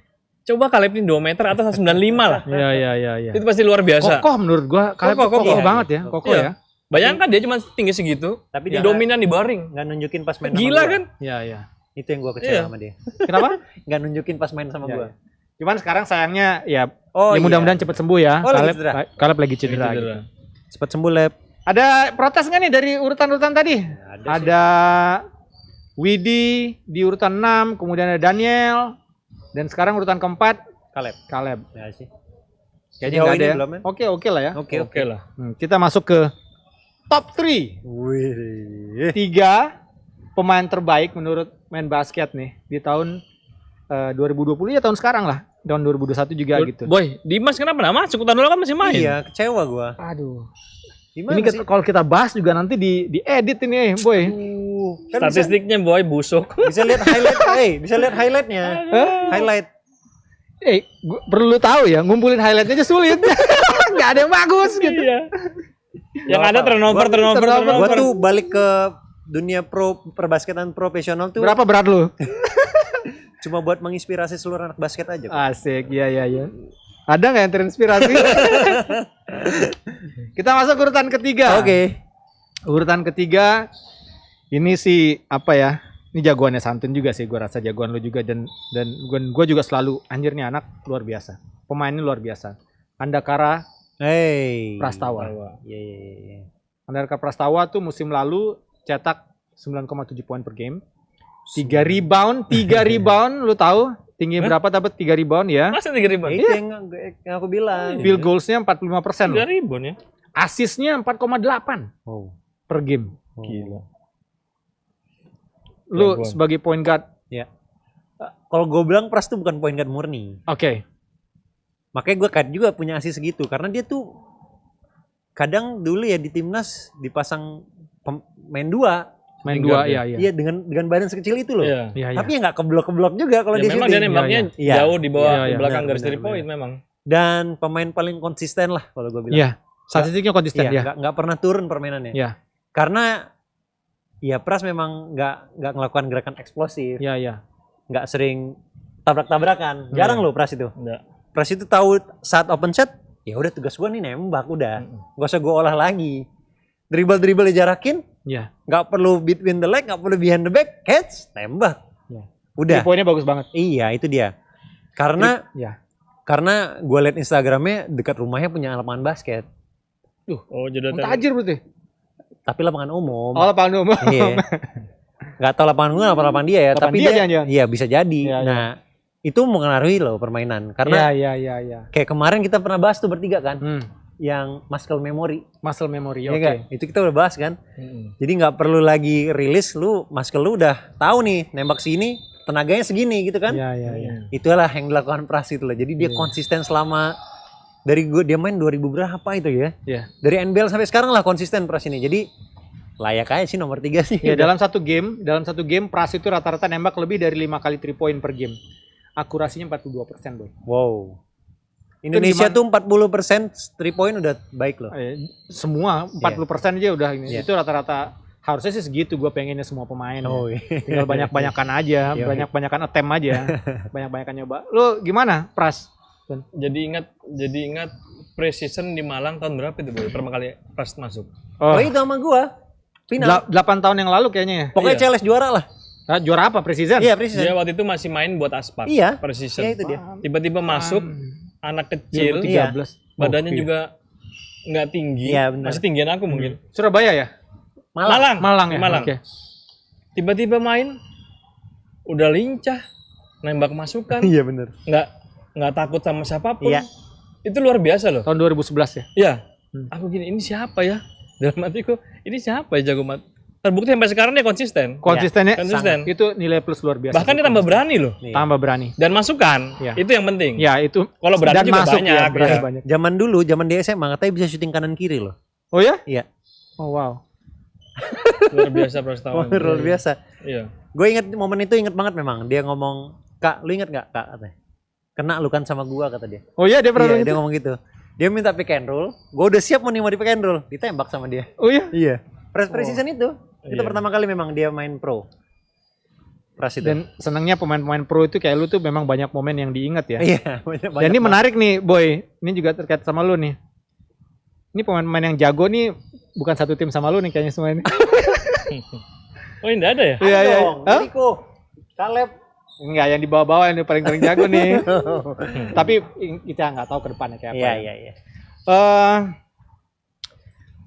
coba Caleb ini 2 meter atau 195 lah. Iya. Itu pasti luar biasa. Kokoh menurut gua Caleb Kokoh, kokoh kokoh. banget ya, kokoh Iya. ya. Bayangkan dia cuma tinggi segitu, Tapi dia dia dominan di bawah ring. nggak nunjukin pas main sama Gila gua. kan? Iya. Itu yang gua kecewa Iya. sama dia. Kenapa? Nggak nunjukin pas main sama Iya, gua. iya. Cuman sekarang sayangnya ya, Oh ya mudah-mudahan cepat sembuh ya. Oh, lagi cedera. Caleb lagi cedera. Cedera. gitu. Cepat sembuh, Lep. Ada protes nggak nih dari urutan-urutan tadi? Ada Widi di urutan 6, kemudian ada Daniel, dan sekarang urutan keempat Caleb. Ya sih. Kayaknya Sejauh nggak ada ini ya. belum, ya? Oke lah ya. Oke lah. Kita masuk ke top 3. Wih. 3 pemain terbaik menurut main basket nih di tahun 2020 ya, tahun sekarang lah. Tahun 2021 juga gitu. Boy, Dimas kenapa nggak masuk? Tahun lalu kan masih main. Iya, kecewa gua. Aduh. Gimana Ini sih? kalau kita bahas juga nanti di edit ini, boy. Kan Statistiknya Boy busuk. bisa lihat highlight, bisa lihat highlightnya. Highlight. Perlu tahu ya, ngumpulin highlightnya aja sulit. Nggak ada yang bagus gitu. Iya. Yang ada turnover. Gua tuh balik ke dunia perbasketan profesional tuh Berapa berat lu? cuma buat menginspirasi seluruh anak basket aja kok. Asik, iya. Ada nggak yang terinspirasi? Kita masuk urutan ketiga. Oke. Urutan ketiga, ini sih apa ya? Ini jagoannya Santun juga sih, gua rasa jagoan lu juga dan gua juga selalu anjir nih anak luar biasa. Pemainnya luar biasa. Andakara Hey. Prastawa. Iya. Andakara Prastawa tuh musim lalu cetak 9,7 poin per game. 3 rebound, lu tahu? Tinggi berapa dapat 3 rebound ya? Masa 3.000? Itu yang aku bilang. Field goals-nya 45% loh. 3.000 ya. Assist-nya 4,8 Oh. per game. Gila. Lu Jagoan. sebagai point guard. Kalau gue bilang Pras tuh bukan point guard murni. Oke. Makanya gue kan juga punya assist segitu karena dia tuh kadang dulu ya di timnas dipasang main dua. Main Tinggal 2 dia. iya. Iya dengan badan sekecil itu loh. Iya. Iya. Tapi ya nggak keblok juga kalau Ya, dia memang shooting. dia nembaknya Iya. jauh di bawah Iya, di belakang benar, garis 3 benar, point memang. Dan pemain paling konsisten lah kalau gue bilang. Iya. Statistiknya konsisten Iya, ya. nggak pernah turun permainannya. Iya. Karena ya Pras memang nggak melakukan gerakan eksplosif, Iya. nggak sering tabrak-tabrakan. Jarang loh Pras itu. Enggak. Pras itu tahu saat open shot, ya udah tugas gua nih nembak udah. Nggak usah gua olah lagi. Dribble dijarakin, Iya. nggak perlu between the leg, nggak perlu behind the back, catch, tembak. Iya. Udah. Poinnya bagus banget. Iya, itu dia. Karena Iya. gue liat Instagramnya dekat rumahnya punya lapangan basket, Oh, jadi Tajir berarti. tapi lapangan umum. Oh, lapangan umum. Iya. Nggak tahu lapangan gue apa lapangan dia ya, Lapangan tapi dia dia jangan-jangan. iya bisa jadi. Iya, iya. Nah, itu mengaruhi loh permainan. Karena Iya. kayak kemarin kita pernah bahas tuh bertiga kan, Hmm. yang muscle memory. Muscle memory. Iya Oke. nggak? Itu kita udah bahas kan. Jadi nggak perlu lagi rilis, muscle lu udah tahu nih nembak sini tenaganya segini gitu kan. Iya. Itulah yang dilakukan Pras itu loh. Jadi dia Iya. konsisten selama dari dia main 2000 berapa itu ya. Iya. Dari NBL sampai sekarang lah konsisten Pras ini. Jadi layak aja sih nomor 3 sih. Ya, dalam satu game Pras itu rata-rata nembak lebih dari 5 kali 3 point per game. Akurasinya 42%, Boy. Wow. Indonesia tuh 40% 3 point udah baik loh. Semua 40% aja udah ini. Iya. Itu rata-rata harusnya sih segitu, gue pengennya semua pemain. Oh, Ya. iya. Tinggal banyak-banyakan aja, Iya. banyak-banyakan attempt aja. Banyak-banyakan nyoba. Lu gimana, Pras? Jadi ingat pre-season di Malang tahun berapa itu, Boy? Pertama kali Pras masuk. Oh, itu sama gua. Final. 8 tahun yang lalu kayaknya ya. Pokoknya Iya. CLS juara lah. Nah, juara apa pre-season? Iya, preseason. Dia waktu itu masih main buat Aspak. Iya. Pre-season. Iya, itu dia. Tiba-tiba masuk, anak kecil, 2013. badannya Oh, iya. juga nggak tinggi. Iya, benar. Masih tinggian aku mungkin. Surabaya ya? Malang ya? Malang. Oke. Tiba-tiba main, udah lincah, nembak masukan, Iya bener. nggak takut sama siapapun. Iya. Itu luar biasa loh. Tahun 2011 ya? Iya. Hmm. Aku gini, ini siapa ya? Dalam hatiku, ini siapa ya jago mat? Terbukti sampai sekarang dia konsisten. Konsistennya Konsisten. itu nilai plus luar biasa. Bahkan dia tambah berani loh. Nih. tambah berani. Dan masukan, Iya. itu yang penting. Ya, itu Kalau berani dan juga masuk banyak. ya, berani ya. banyak. Zaman dulu, zaman di SMA katanya bisa syuting kanan kiri loh. Oh ya? Iya. Oh wow. Luar biasa Prastawa. Luar biasa. Iya. Gue inget momen itu, inget banget memang. Dia ngomong, "Kak, lu inget gak Kak?" katanya. "Kena lu kan sama gua," kata dia. Oh iya, dia pernah Iya, gitu? dia ngomong gitu. Dia minta pick and roll. Gue udah siap mau di pick and roll. Ditembak sama dia. Oh iya. Iya. Pre-season itu. Itu Iya. pertama kali memang dia main pro. Pras itu. Dan senangnya pemain-pemain pro itu kayak lu tuh memang banyak momen yang diingat ya. Iya, banyak Dan ini menarik nih, Boy. Ini juga terkait sama lu nih. Ini pemain-pemain yang jago nih bukan satu tim sama lu nih kayaknya semua ini. Oh, ini enggak ada ya? Iya, iya. Hah? Rico, Caleb. Enggak, yang di bawah-bawah yang paling jago nih. Tapi kita nggak tahu ke depannya kayak apa. Iya, ya. iya.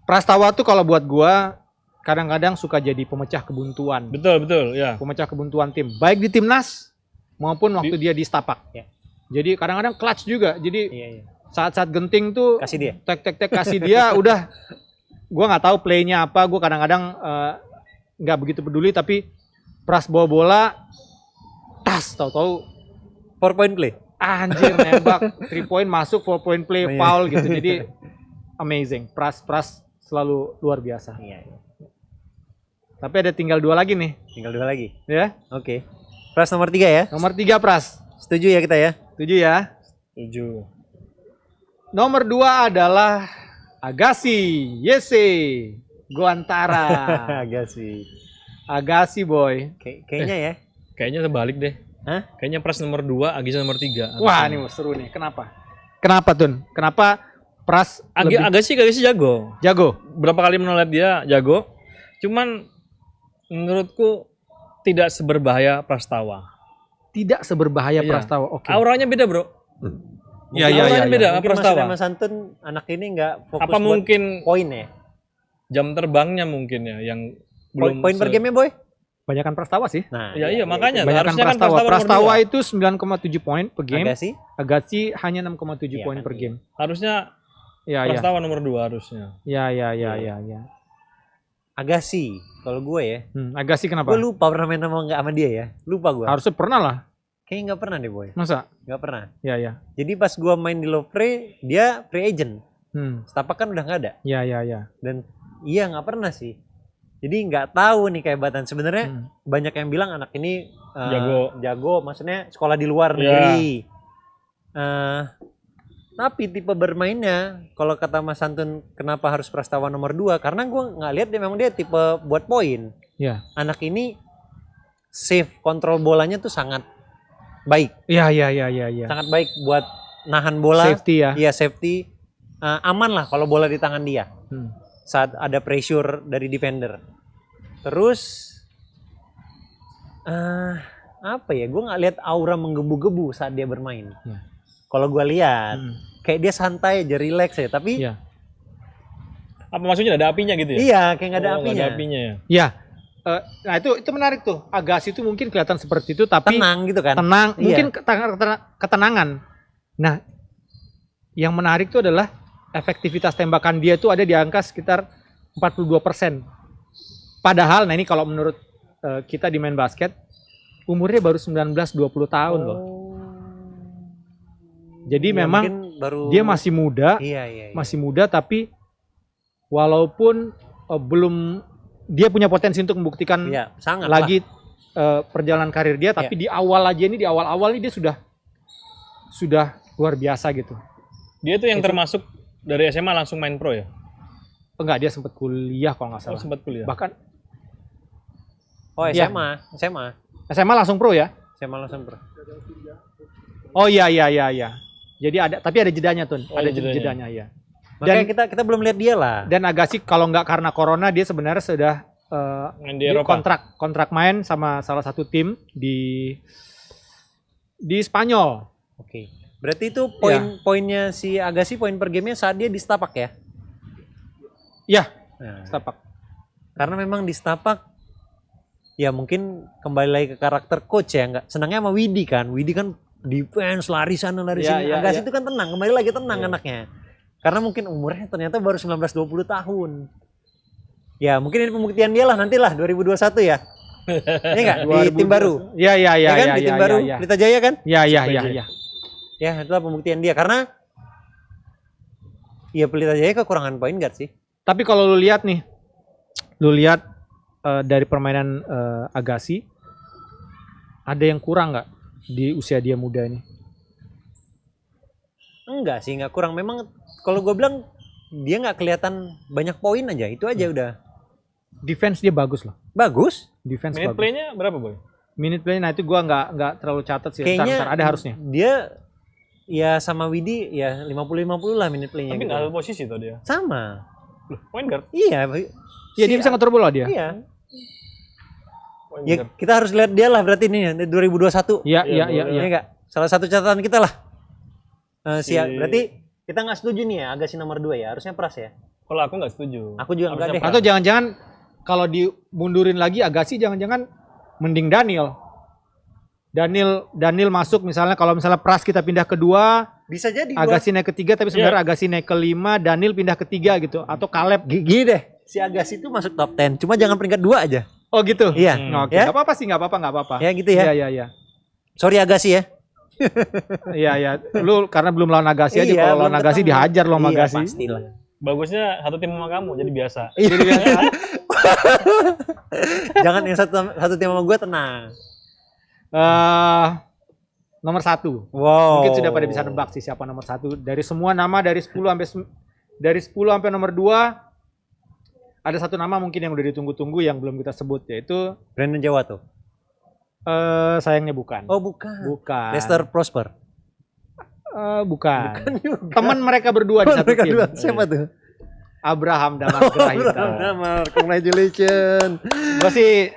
Prastawa tuh kalau buat gua kadang-kadang suka jadi pemecah kebuntuan. Betul, ya. Pemecah kebuntuan tim, baik di timnas maupun waktu dia di Stapak. Ya. Jadi kadang-kadang clutch juga. Jadi Iya. saat-saat genting tuh Kasih dia. tek kasih dia udah. Gua nggak tahu playnya apa. Gua kadang-kadang nggak begitu peduli. Tapi Pras bawa bola, tas tahu-tahu 4 point play. anjir nembak 3 point masuk 4 point play Oh, iya. foul gitu. Jadi amazing. Pras selalu luar biasa. Iya. Tapi ada tinggal 2 lagi nih, Tinggal 2 lagi. ya. Oke. Pras nomor 3 ya. Nomor 3 Pras. Setuju ya kita ya? Setuju ya? 7. Nomor 2 adalah Agassi, Yese, Goantara. Agak sih. Agassi boy. Kayaknya ya. Kayaknya terbalik deh. Hah? Kayaknya Pras nomor 2, Agisa nomor 3. Wah, ini seru nih. Kenapa? Kenapa, Tun? Kenapa Pras lebih Agassi jago. jago? Berapa kali menolak dia jago. Cuman menurutku tidak seberbahaya Prastawa. Tidak seberbahaya Iya. Prastawa. Oke. Auranya beda, Bro. Iya, iya, Auranya iya. beda Mungkin Prastawa. Mas Santun anak ini nggak fokus Apa buat mungkin poin ya? jam terbangnya mungkin ya yang belum Poin per game Boy? Banyakan Prastawa sih. Nah, Iya, makanya Banyakan harusnya kan Prastawa. Prastawa Prastawa nomor 2. itu 9,7 poin per game. Agassi? Agassi hanya 6,7 Iya, poin kan, per iya. game. Harusnya Ya, ya. Prastawa nomor 2 harusnya. Ya, ya, ya, ya, ya. Agassi. Kalau gue ya, Agassi kenapa? gue lupa pernah main sama dia ya. Lupa gue. Harusnya pernah lah. Kayaknya nggak pernah deh Boy. Masa? Nggak pernah. Ya, ya. Jadi pas gue main di Lovre, dia free agent. Setapak kan udah nggak ada. Ya, ya, ya. Dan iya nggak pernah sih. Jadi nggak tahu nih kehebatan. Sebenarnya banyak yang bilang anak ini jago. Maksudnya sekolah di luar negeri. Tapi tipe bermainnya, kalau kata Mas Santun, kenapa harus Prastawa nomor 2? Karena gue nggak lihat memang dia tipe buat poin. Ya. Anak ini save kontrol bolanya tuh sangat baik. Ya, ya, ya, ya, ya. Sangat baik buat nahan bola. Safety ya. Iya safety. Aman lah kalau bola di tangan dia. Saat ada pressure dari defender. Terus apa ya? Gue nggak lihat aura menggebu-gebu saat dia bermain. Kalau gue lihat kayak dia santai aja, relax ya. Tapi Iya. Apa maksudnya ada apinya gitu ya? iya kayak nggak ada Oh, apinya. nggak ada apinya ya. Ya. Nah itu menarik tuh. Agassi itu mungkin kelihatan seperti itu tapi Tenang gitu kan? tenang, Iya. mungkin ketenangan. Nah, yang menarik itu adalah efektivitas tembakan dia itu ada di angka sekitar 42%. Padahal, nah ini kalau menurut kita di main basket, umurnya baru 19-20 tahun loh. Jadi Ya, memang mungkin baru dia masih muda, iya. masih muda tapi walaupun belum dia punya potensi untuk membuktikan Iya, sangat lagi perjalanan karir dia, tapi di awal ini dia sudah luar biasa gitu. Dia tuh yang termasuk dari SMA langsung main pro ya? Enggak, dia sempat kuliah kalau nggak Oh, salah. sempat kuliah. Bahkan Oh Iya. SMA langsung pro ya? SMA langsung pro. Oh iya. Jadi tapi ada jedanya tuh, Oh, ada ada jedanya. jedanya ya. Makanya kita belum lihat dia lah. Dan Agassi kalau nggak karena corona dia sebenarnya sudah Main di dia Eropa. kontrak main sama salah satu tim di Spanyol. Oke. Berarti itu Iya. poinnya si Agassi, poin per gamenya saat dia di Setapak ya? Ya, Nah, setapak. karena memang di Setapak ya mungkin kembali lagi ke karakter coach ya, nggak senangnya sama Widi kan. Widi kan defense, lari sana lari Iya, sini. iya, Agassi iya. itu kan tenang, kembali lagi tenang anaknya. Karena mungkin umurnya ternyata baru 19-20 tahun. Ya mungkin ini pembuktian dia lah nantilah 2021 ya. Ini enggak di tim baru. Iya. Ya kan di tim baru Iya, Pelita Jaya kan? iya. Ya itulah pembuktian dia karena ya Pelita Jaya kekurangan point guard sih. Tapi kalau lu lihat dari permainan Agassi, ada yang kurang nggak di usia dia muda ini? Enggak sih, enggak kurang. Memang kalau gue bilang dia nggak kelihatan banyak poin aja, itu aja udah. Defense dia bagus loh. Bagus. Defense Minute bagus. play-nya berapa, Boy? Minute play, nah itu gua nggak terlalu catat sih. Kayaknya Ntar ada harusnya. Dia ya sama Widi ya 50-50 lah minute play-nya Tapi gitu. nggak ada posisi tuh dia. Sama. Loh, point guard. Iya. Iya dia bisa ngatur bola dia. Iya. Point Ya guard. kita harus lihat dia lah berarti ini 2021. Iya. Iya, Iya enggak? Salah satu catatan kita lah. Berarti kita nggak setuju nih ya Agassi nomor 2 ya. Harusnya Pras ya. Kalau aku nggak setuju. Aku juga enggak Harusnya deh. Pras. Atau jangan-jangan kalau dimundurin lagi Agassi jangan-jangan mending Daniel. Daniel masuk misalnya kalau misalnya Pras kita pindah ke 2, Bisa jadi Agassi naik ke 3 tapi sebenarnya Agassi naik ke 5, Daniel pindah ke 3 gitu atau Caleb. Gini deh. Si Agassi itu masuk top 10. Cuma jangan peringkat 2 aja. Oh gitu. Iya. Oke, Ya? nggak apa-apa sih, nggak apa-apa. Ya gitu ya. Iya. Sorry Agassi ya. Iya. Lu karena belum lawan Agassi aja, Iya, kalau lawan belum Agassi ketemu. dihajar lo sama Iya, Agassi. pastilah. Bagusnya satu tim sama kamu, jadi biasa. Jangan yang satu tim sama gue tenang. Nomor 1. Wow. Mungkin sudah pada bisa nebak sih siapa nomor 1. Dari semua nama dari 10 sampai nomor 2 ada satu nama mungkin yang udah ditunggu-tunggu yang belum kita sebut yaitu Brandon Jawa tuh. Sayangnya bukan. Oh, bukan. Bukan. Lester Prosper. Bukan. juga. Teman mereka berdua di satu Mereka tim. dua. Siapa tuh? Abraham Damar Grahita. Abraham Damar. Congratulations. Gue sih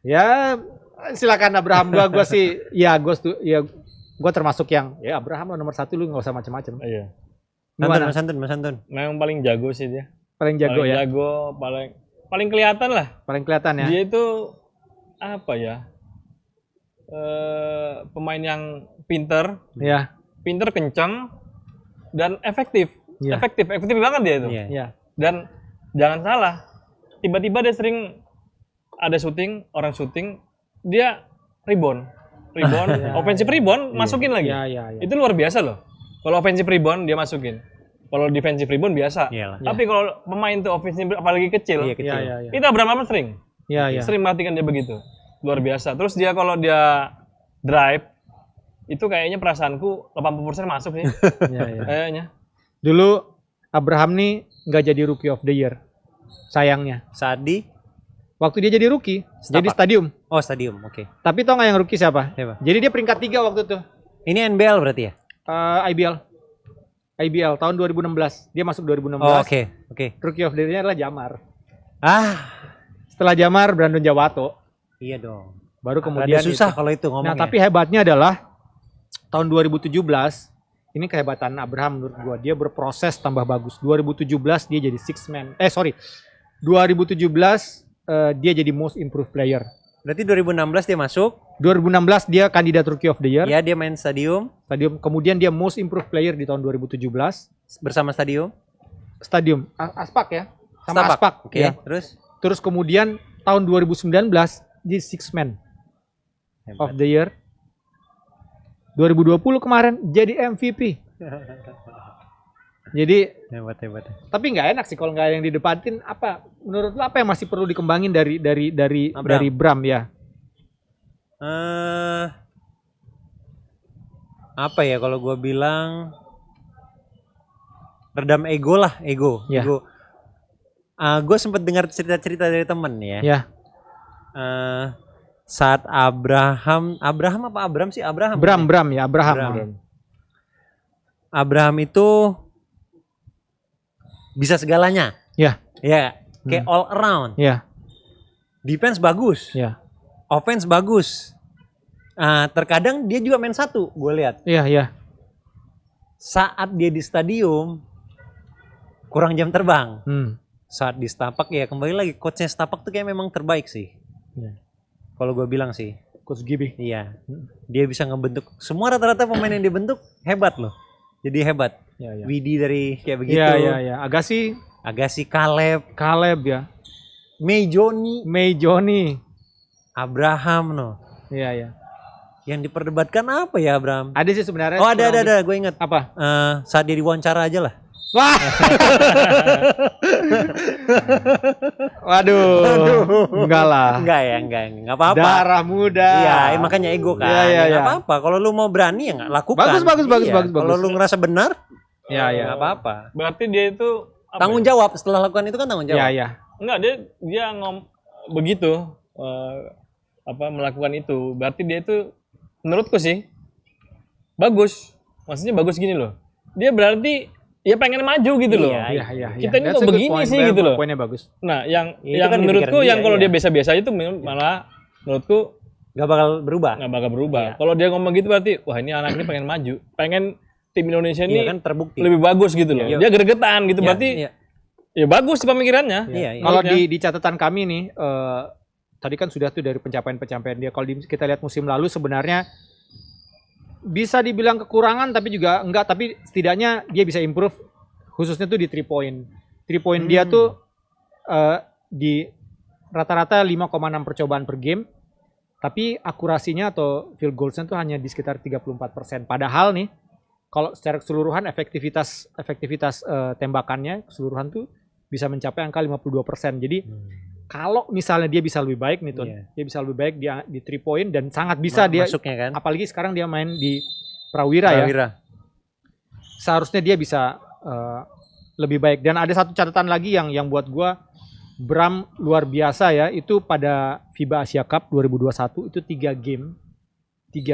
ya silakan Abraham. Gue sih gue termasuk yang ya Abraham lah nomor 1, lu nggak usah macam-macam. Iya. Mas Santun. Memang paling jago sih dia. Paling jago paling ya. Jago, paling kelihatan lah. Paling kelihatan ya. Dia itu apa ya? Pemain yang pinter, Iya. pinter, kencang, dan efektif. Iya. Efektif banget dia itu. Iya. Iya. Dan jangan salah, tiba-tiba dia sering ada orang syuting, dia rebound, offensive rebound, masukin lagi. Iya. Itu luar biasa loh. Kalau offensive rebound dia masukin. Kalau defensive rebound biasa. Iyalah. Tapi kalau pemain tuh offensive apalagi kecil, Iya, kecil. Iya. itu Abraham sering. Iya. Sering matikan dia begitu. Luar biasa. Terus dia kalau dia drive, itu kayaknya perasaanku 80% masuk sih. Iya. Kayaknya. Dulu Abraham nih nggak jadi Rookie of the Year. Sayangnya. Sadi. Waktu dia jadi rookie, jadi stadium. Oh, stadium. Oke. Tapi tau nggak yang rookie siapa? Siapa? Jadi dia peringkat 3 waktu itu. Ini NBL berarti ya? IBL tahun 2016. Dia masuk 2016. Oh, oke. Rookie of the Year-nya adalah Jamar. Ah, Setelah Jamar, Brandon Jawato. iya dong. Baru kemudian Rada susah itu. kalau itu ngomongnya. Nah, tapi hebatnya adalah tahun 2017 ini kehebatan Abraham menurut gua. Dia berproses tambah bagus. 2017 dia jadi 2017 dia jadi most improved player. Berarti 2016 dia masuk. 2016 dia kandidat Rookie of the Year. Ya, dia main stadium Kemudian dia most improved player di tahun 2017. bersama stadium. Aspak ya. Sama Aspak. Oke. Ya. Terus kemudian tahun 2019 dia six man of the year. 2020 kemarin jadi MVP. Jadi Hebat. tapi nggak enak sih kalau nggak ada yang didebatin. Apa menurut lo apa yang masih perlu dikembangin dari Bram ya? Apa ya kalau gue bilang redam ego lah, ego. Ya. Gue sempat dengar cerita-cerita dari temen ya. Ya. Saat Abraham apa Abram sih? Abraham. Bram ya Abraham itu bisa segalanya. Ya. Ya, kayak all around. Ya. Defense bagus. Ya. Offense bagus. Terkadang dia juga main satu, gue lihat. Iya. Saat dia di stadium kurang jam terbang. Saat di Setapak ya kembali lagi coachnya Setapak tuh kayak memang terbaik sih. Ya. Kalau gue bilang sih. Coach Gibi. Iya. Dia bisa ngebentuk semua rata-rata pemain yang dibentuk hebat loh. Jadi hebat. Ya. Widi dari kayak begitu. Iya. Agassi, Caleb ya. May Johnny, Abraham no. Iya. Yang diperdebatkan apa ya Abraham? Ada sih sebenarnya. Oh ada, gue inget. Apa? Saat dia diwawancara aja lah. Wah. Waduh. Enggak lah. Enggak apa-apa. Darah muda. Iya, makanya ego kan. Iya. Enggak apa-apa. Kalau lu mau berani ya enggak lakukan. Bagus. Kalau lu ngerasa benar, Iya. enggak apa-apa. Berarti dia itu apa Tanggung jawab setelah lakukan itu kan tanggung jawab. Iya. Enggak, dia begitu melakukan itu. Berarti dia itu menurutku sih bagus. Maksudnya bagus gini loh. Dia berarti ya pengen maju gitu loh. Iya. Kita ini kok begini sih gitu loh. Poinnya bagus. Nah, yang Itu kan menurutku di pikiran yang kalau dia, dia biasa-biasa itu malah menurutku Gak bakal berubah. nggak bakal berubah. Iya. Kalau dia ngomong gitu berarti wah ini anak ini pengen maju, pengen tim Indonesia ini Iya kan terbukti. lebih bagus gitu loh. Iya. Dia gregetan gitu Iya, berarti iya. ya bagus pemikirannya. Iya. Kalau Menurutnya. di catatan kami nih, tadi kan sudah tuh dari pencapaian dia. Kalau kita lihat musim lalu sebenarnya bisa dibilang kekurangan tapi juga enggak. Tapi setidaknya dia bisa improve, khususnya tuh di 3 point. 3 point dia tuh di rata-rata 5,6 percobaan per game. Tapi akurasinya atau field goalsnya tuh hanya di sekitar 34%. Padahal nih, kalau secara keseluruhan efektivitas tembakannya keseluruhan tuh bisa mencapai angka 52%. Jadi kalau misalnya dia bisa lebih baik nih Ton, dia bisa lebih baik di 3 point dan sangat bisa dia masuknya kan. Apalagi sekarang dia main di Prawira ya. Seharusnya dia bisa lebih baik. Dan ada satu catatan lagi yang buat gua Bram luar biasa ya. Itu pada FIBA Asia Cup 2021 itu 3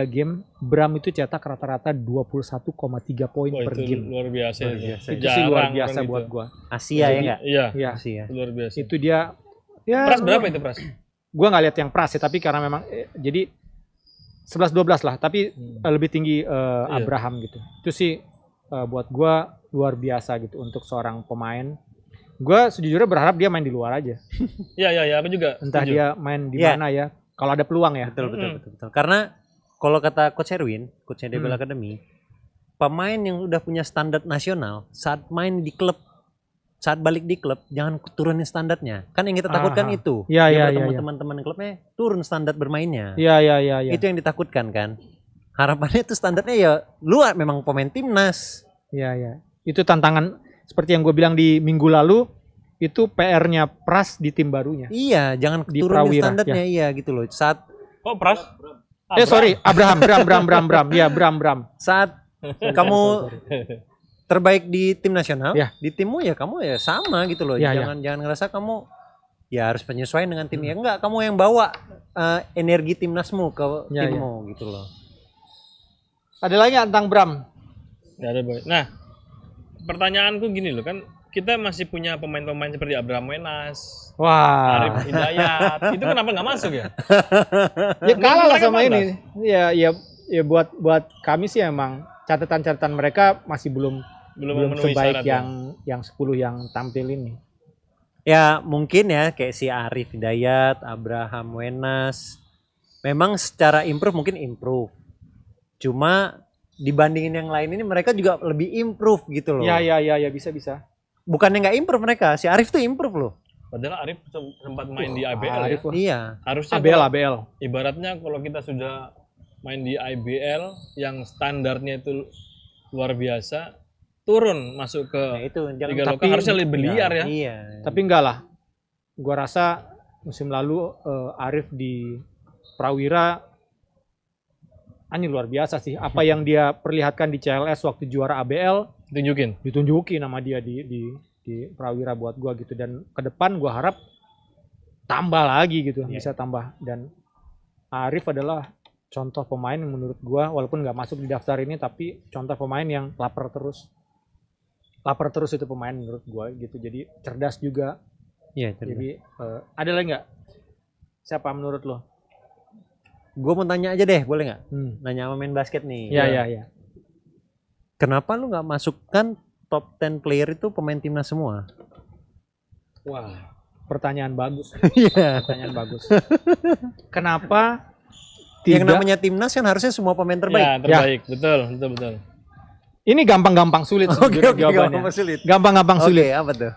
game Bram itu cetak rata-rata 21,3 poin Wah, per itu game. luar biasa Luar itu. biasa. Itu sih luar Jarang biasa orang buat itu. gua. Asia ya nggak? Iya, Iya. Asia. luar biasa. Itu dia ya Pras berapa itu, Pras? gua nggak lihat yang pras ya, tapi karena memang jadi 11-12 lah, tapi lebih tinggi Iya. Abraham gitu. Itu sih buat gua luar biasa gitu untuk seorang pemain. Gua sejujurnya berharap dia main di luar aja. Iya, aku juga Entah setuju. dia main di Iya. mana ya. Kalau ada peluang ya. Betul, betul, Mm-mm. betul, betul. Karena kalau kata Coach Erwin, coachnya Debel Hmm. Academy, pemain yang udah punya standar nasional saat main di klub, saat balik di klub, jangan turunin standarnya. Kan yang kita takutkan Aha. itu. Iya, Dia iya, bertemu iya, iya. teman-teman klubnya, turun standar bermainnya. Iya. Itu yang ditakutkan kan. Harapannya itu standarnya ya luar memang pemain timnas. Iya. Itu tantangan seperti yang gue bilang di minggu lalu, itu PR-nya Pras di tim barunya. Iya, jangan Di turunin Prawira, standarnya iya gitu loh. Saat Oh, Pras? Sorry, Bram. Iya, Bram. saat kamu terbaik di tim nasional, Ya. di timmu ya kamu ya sama gitu loh. Ya, jangan ngerasa kamu ya harus penyesuaian dengan tim ya enggak, kamu yang bawa energi timnasmu ke Ya, timmu gitu loh. Ada lagi nggak tentang Bram? Nggak ada, Boy. Nah, pertanyaanku gini loh, kan kita masih punya pemain-pemain seperti Abraham Wenas, Wah. Arif Hidayat. Itu kenapa nggak masuk ya? Ya kalah lah Mereka sama pantas. ini. Ya buat kami sih emang catatan-catatan mereka masih belum Belum memenuhi sebaik syarat ya? yang 10 yang tampil ini. Ya mungkin ya kayak si Arif Hidayat, Abraham Wenas, memang secara improve mungkin improve. Cuma dibandingin yang lain ini mereka juga lebih improve gitu loh. Ya bisa. Bukannya nggak improve mereka, si Arif tuh improve loh. Padahal Arif sempat main di IBL Arif ya. wah. Iya. Harusnya ABL. ibaratnya kalau kita sudah main di IBL yang standarnya itu luar biasa, turun masuk ke Nah itu jangan liga tapi- lokal harusnya lebih liar ya. Iya. Tapi enggak lah. Gua rasa musim lalu Arif di Prawira ini luar biasa sih. Apa yang dia perlihatkan di CLS waktu juara ABL Tunjukin. ditunjukin sama dia di Prawira buat gua gitu, dan ke depan gua harap tambah lagi gitu, Iya. bisa tambah. Dan Arif adalah contoh pemain yang menurut gua walaupun nggak masuk di daftar ini, tapi contoh pemain yang lapar terus itu pemain menurut gua gitu. Jadi cerdas juga. Iya, cerdas. Jadi ada lagi nggak siapa menurut lo? Gue mau tanya aja deh, boleh nggak? Nanya sama main basket nih. Ya. Kenapa lu nggak masukkan top 10 player itu pemain timnas semua? Wah, pertanyaan bagus. Iya. Pertanyaan bagus. Kenapa Yang tidak? namanya timnas kan harusnya semua pemain terbaik. Ya, terbaik. Betul. Ini gampang-gampang sulit sejujurnya jawabannya. sulit. Gampang-gampang Oke, sulit. apa tuh?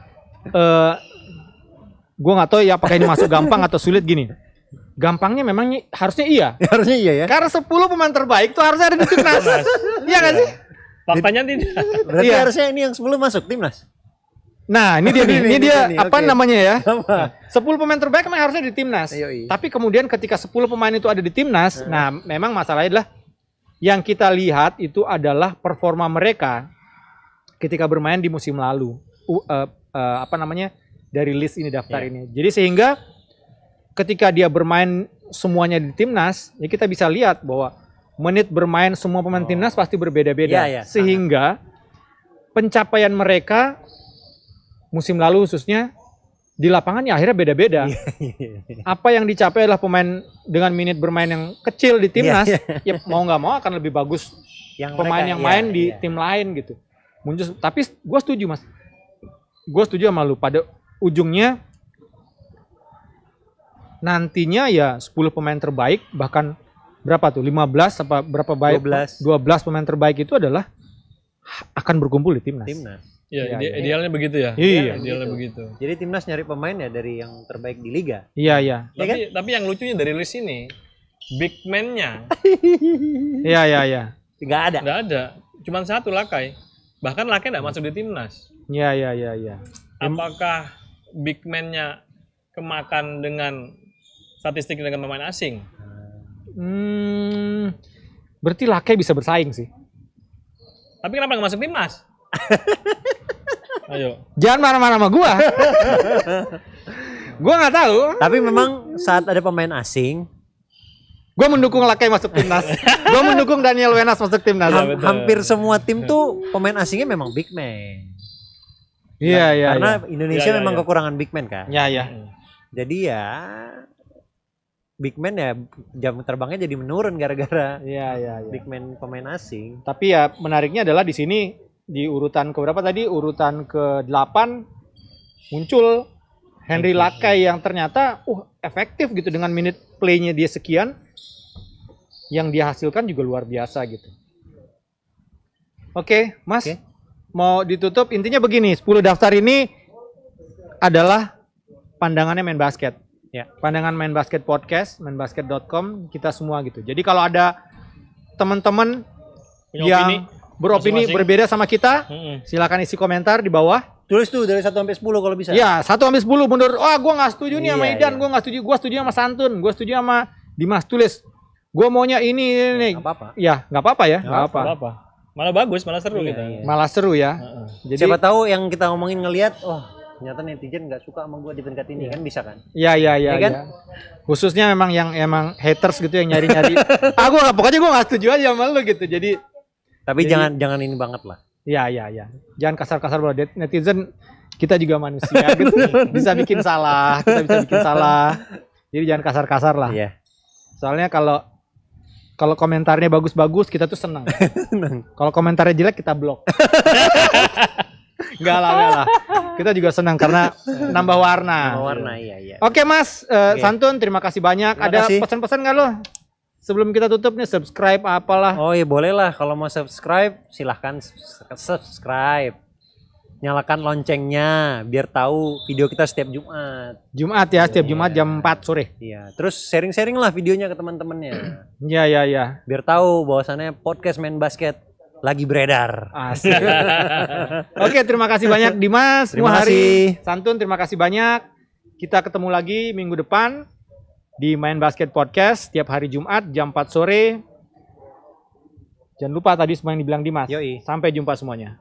Gue nggak tahu ya apakah ini masuk gampang atau sulit gini. Gampangnya memang harusnya iya. Harusnya iya ya. Karena 10 pemain terbaik tuh harusnya ada di timnas. Iya nggak sih? Faktanya tidak. Berarti Iya. harusnya ini yang 10 masuk timnas. Nah ini dia nih. Ini Ini dia nih, apa oke. namanya ya? Apa? 10 pemain terbaik memang harusnya di timnas. Yoi. Tapi kemudian ketika 10 pemain itu ada di timnas, nah memang masalahnya adalah yang kita lihat itu adalah performa mereka ketika bermain di musim lalu. Apa namanya? Dari list ini, daftar Iya. ini. Jadi sehingga ketika dia bermain semuanya di timnas, ya kita bisa lihat bahwa menit bermain semua pemain timnas pasti berbeda-beda. Iya, iya, Sehingga pencapaian mereka musim lalu khususnya di lapangan ya akhirnya beda-beda. Apa yang dicapai adalah pemain dengan menit bermain yang kecil di timnas, ya mau nggak mau akan lebih bagus Yang pemain mereka- yang iya, main di iya. tim lain gitu. Tapi gue setuju mas, gue setuju sama lu. Pada ujungnya nantinya ya 10 pemain terbaik, bahkan berapa tuh 15 apa berapa baik 12 pemain terbaik itu adalah akan berkumpul di timnas. timnas. Ya, Iya, iya. idealnya begitu ya. Iya. Idealnya Gitu. begitu. Jadi timnas nyari pemain ya dari yang terbaik di liga. Iya. Ya kan? Tapi yang lucunya dari list ini, big man-nya Iya. Nggak ada. nggak ada. Cuman satu Lakai. Bahkan Lakai nggak masuk di timnas. Iya. Apakah big man-nya kemakan dengan statistik dengan pemain asing? Berarti Lake bisa bersaing sih. Tapi kenapa nggak masuk timnas? Ayo. Jangan marah-marah sama gua. Gua nggak tahu. Tapi memang saat ada pemain asing, Gua mendukung Lakai masuk timnas. Gua mendukung Daniel Wenas masuk timnas. Iya, betul. hampir semua tim tuh pemain asingnya memang big man. Iya, iya. Karena Indonesia Iya, iya, memang iya. kekurangan big man kan. Iya, iya. Jadi ya big man ya jam terbangnya jadi menurun gara-gara Iya, iya, iya. big man pemain asing. Tapi ya menariknya adalah di sini di urutan keberapa tadi? Urutan ke-8 muncul Henry Lakai yang ternyata efektif gitu dengan minute play-nya dia sekian. Yang dia hasilkan juga luar biasa gitu. Oke, Mas. Oke. Mau ditutup intinya begini, 10 daftar ini adalah pandangannya main basket. Ya. Pandangan main basket podcast, mainbasket.com, kita semua gitu. Jadi kalau ada teman-teman Punya yang opini beropini masing-masing. berbeda sama kita, silakan isi komentar di bawah. Tulis tuh dari 1 sampai 10 kalau bisa. Ya, 1 sampai 10 menurut, gua nggak setuju nih sama Iya, Idan, iya. gua nggak setuju, gua setuju sama Santun, gua setuju sama Dimas, tulis. Gua maunya ini. Nggak apa-apa. Ya, nggak apa-apa ya, nggak apa. Apa? Malah bagus, malah seru Iya, kita. iya. Malah seru ya. Jadi, Siapa tahu yang kita ngomongin ngelihat, ternyata netizen nggak suka sama gua di tingkat ini kan bisa kan? ya. Iya kan? Ya. Khususnya memang yang emang haters gitu yang nyari-nyari. Pokoknya gua nggak setuju aja sama lu gitu. Jadi, Tapi Jadi- jangan ini banget lah. ya. Jangan kasar-kasar loh. Netizen kita juga manusia gitu. Bisa bikin salah, kita bisa bikin salah. Jadi jangan kasar-kasar lah. Iya. Soalnya kalau komentarnya bagus-bagus kita tuh seneng. Kalau komentarnya jelek kita blok. Enggak lah. Kita juga senang karena nambah warna. Warna iya. Oke Mas, Oke. Santun terima kasih banyak. Terima Ada kasih. pesan-pesan nggak lo? Sebelum kita tutup nih subscribe apalah. Oh iya boleh lah kalau mau subscribe silahkan subscribe. Nyalakan loncengnya biar tahu video kita setiap Jumat. Jumat ya, setiap Jumat jam 4 sore. Iya, terus sharing-sharing lah videonya ke teman-temannya. Iya. Biar tahu bahwasannya podcast main basket lagi beredar. Asik. Oke, terima kasih banyak Dimas, Terima Muhari, kasih. Santun, terima kasih banyak. Kita ketemu lagi minggu depan di Main Basket Podcast setiap hari Jumat jam 4 sore. Jangan lupa tadi semua yang dibilang Dimas. Yoi. Sampai jumpa semuanya.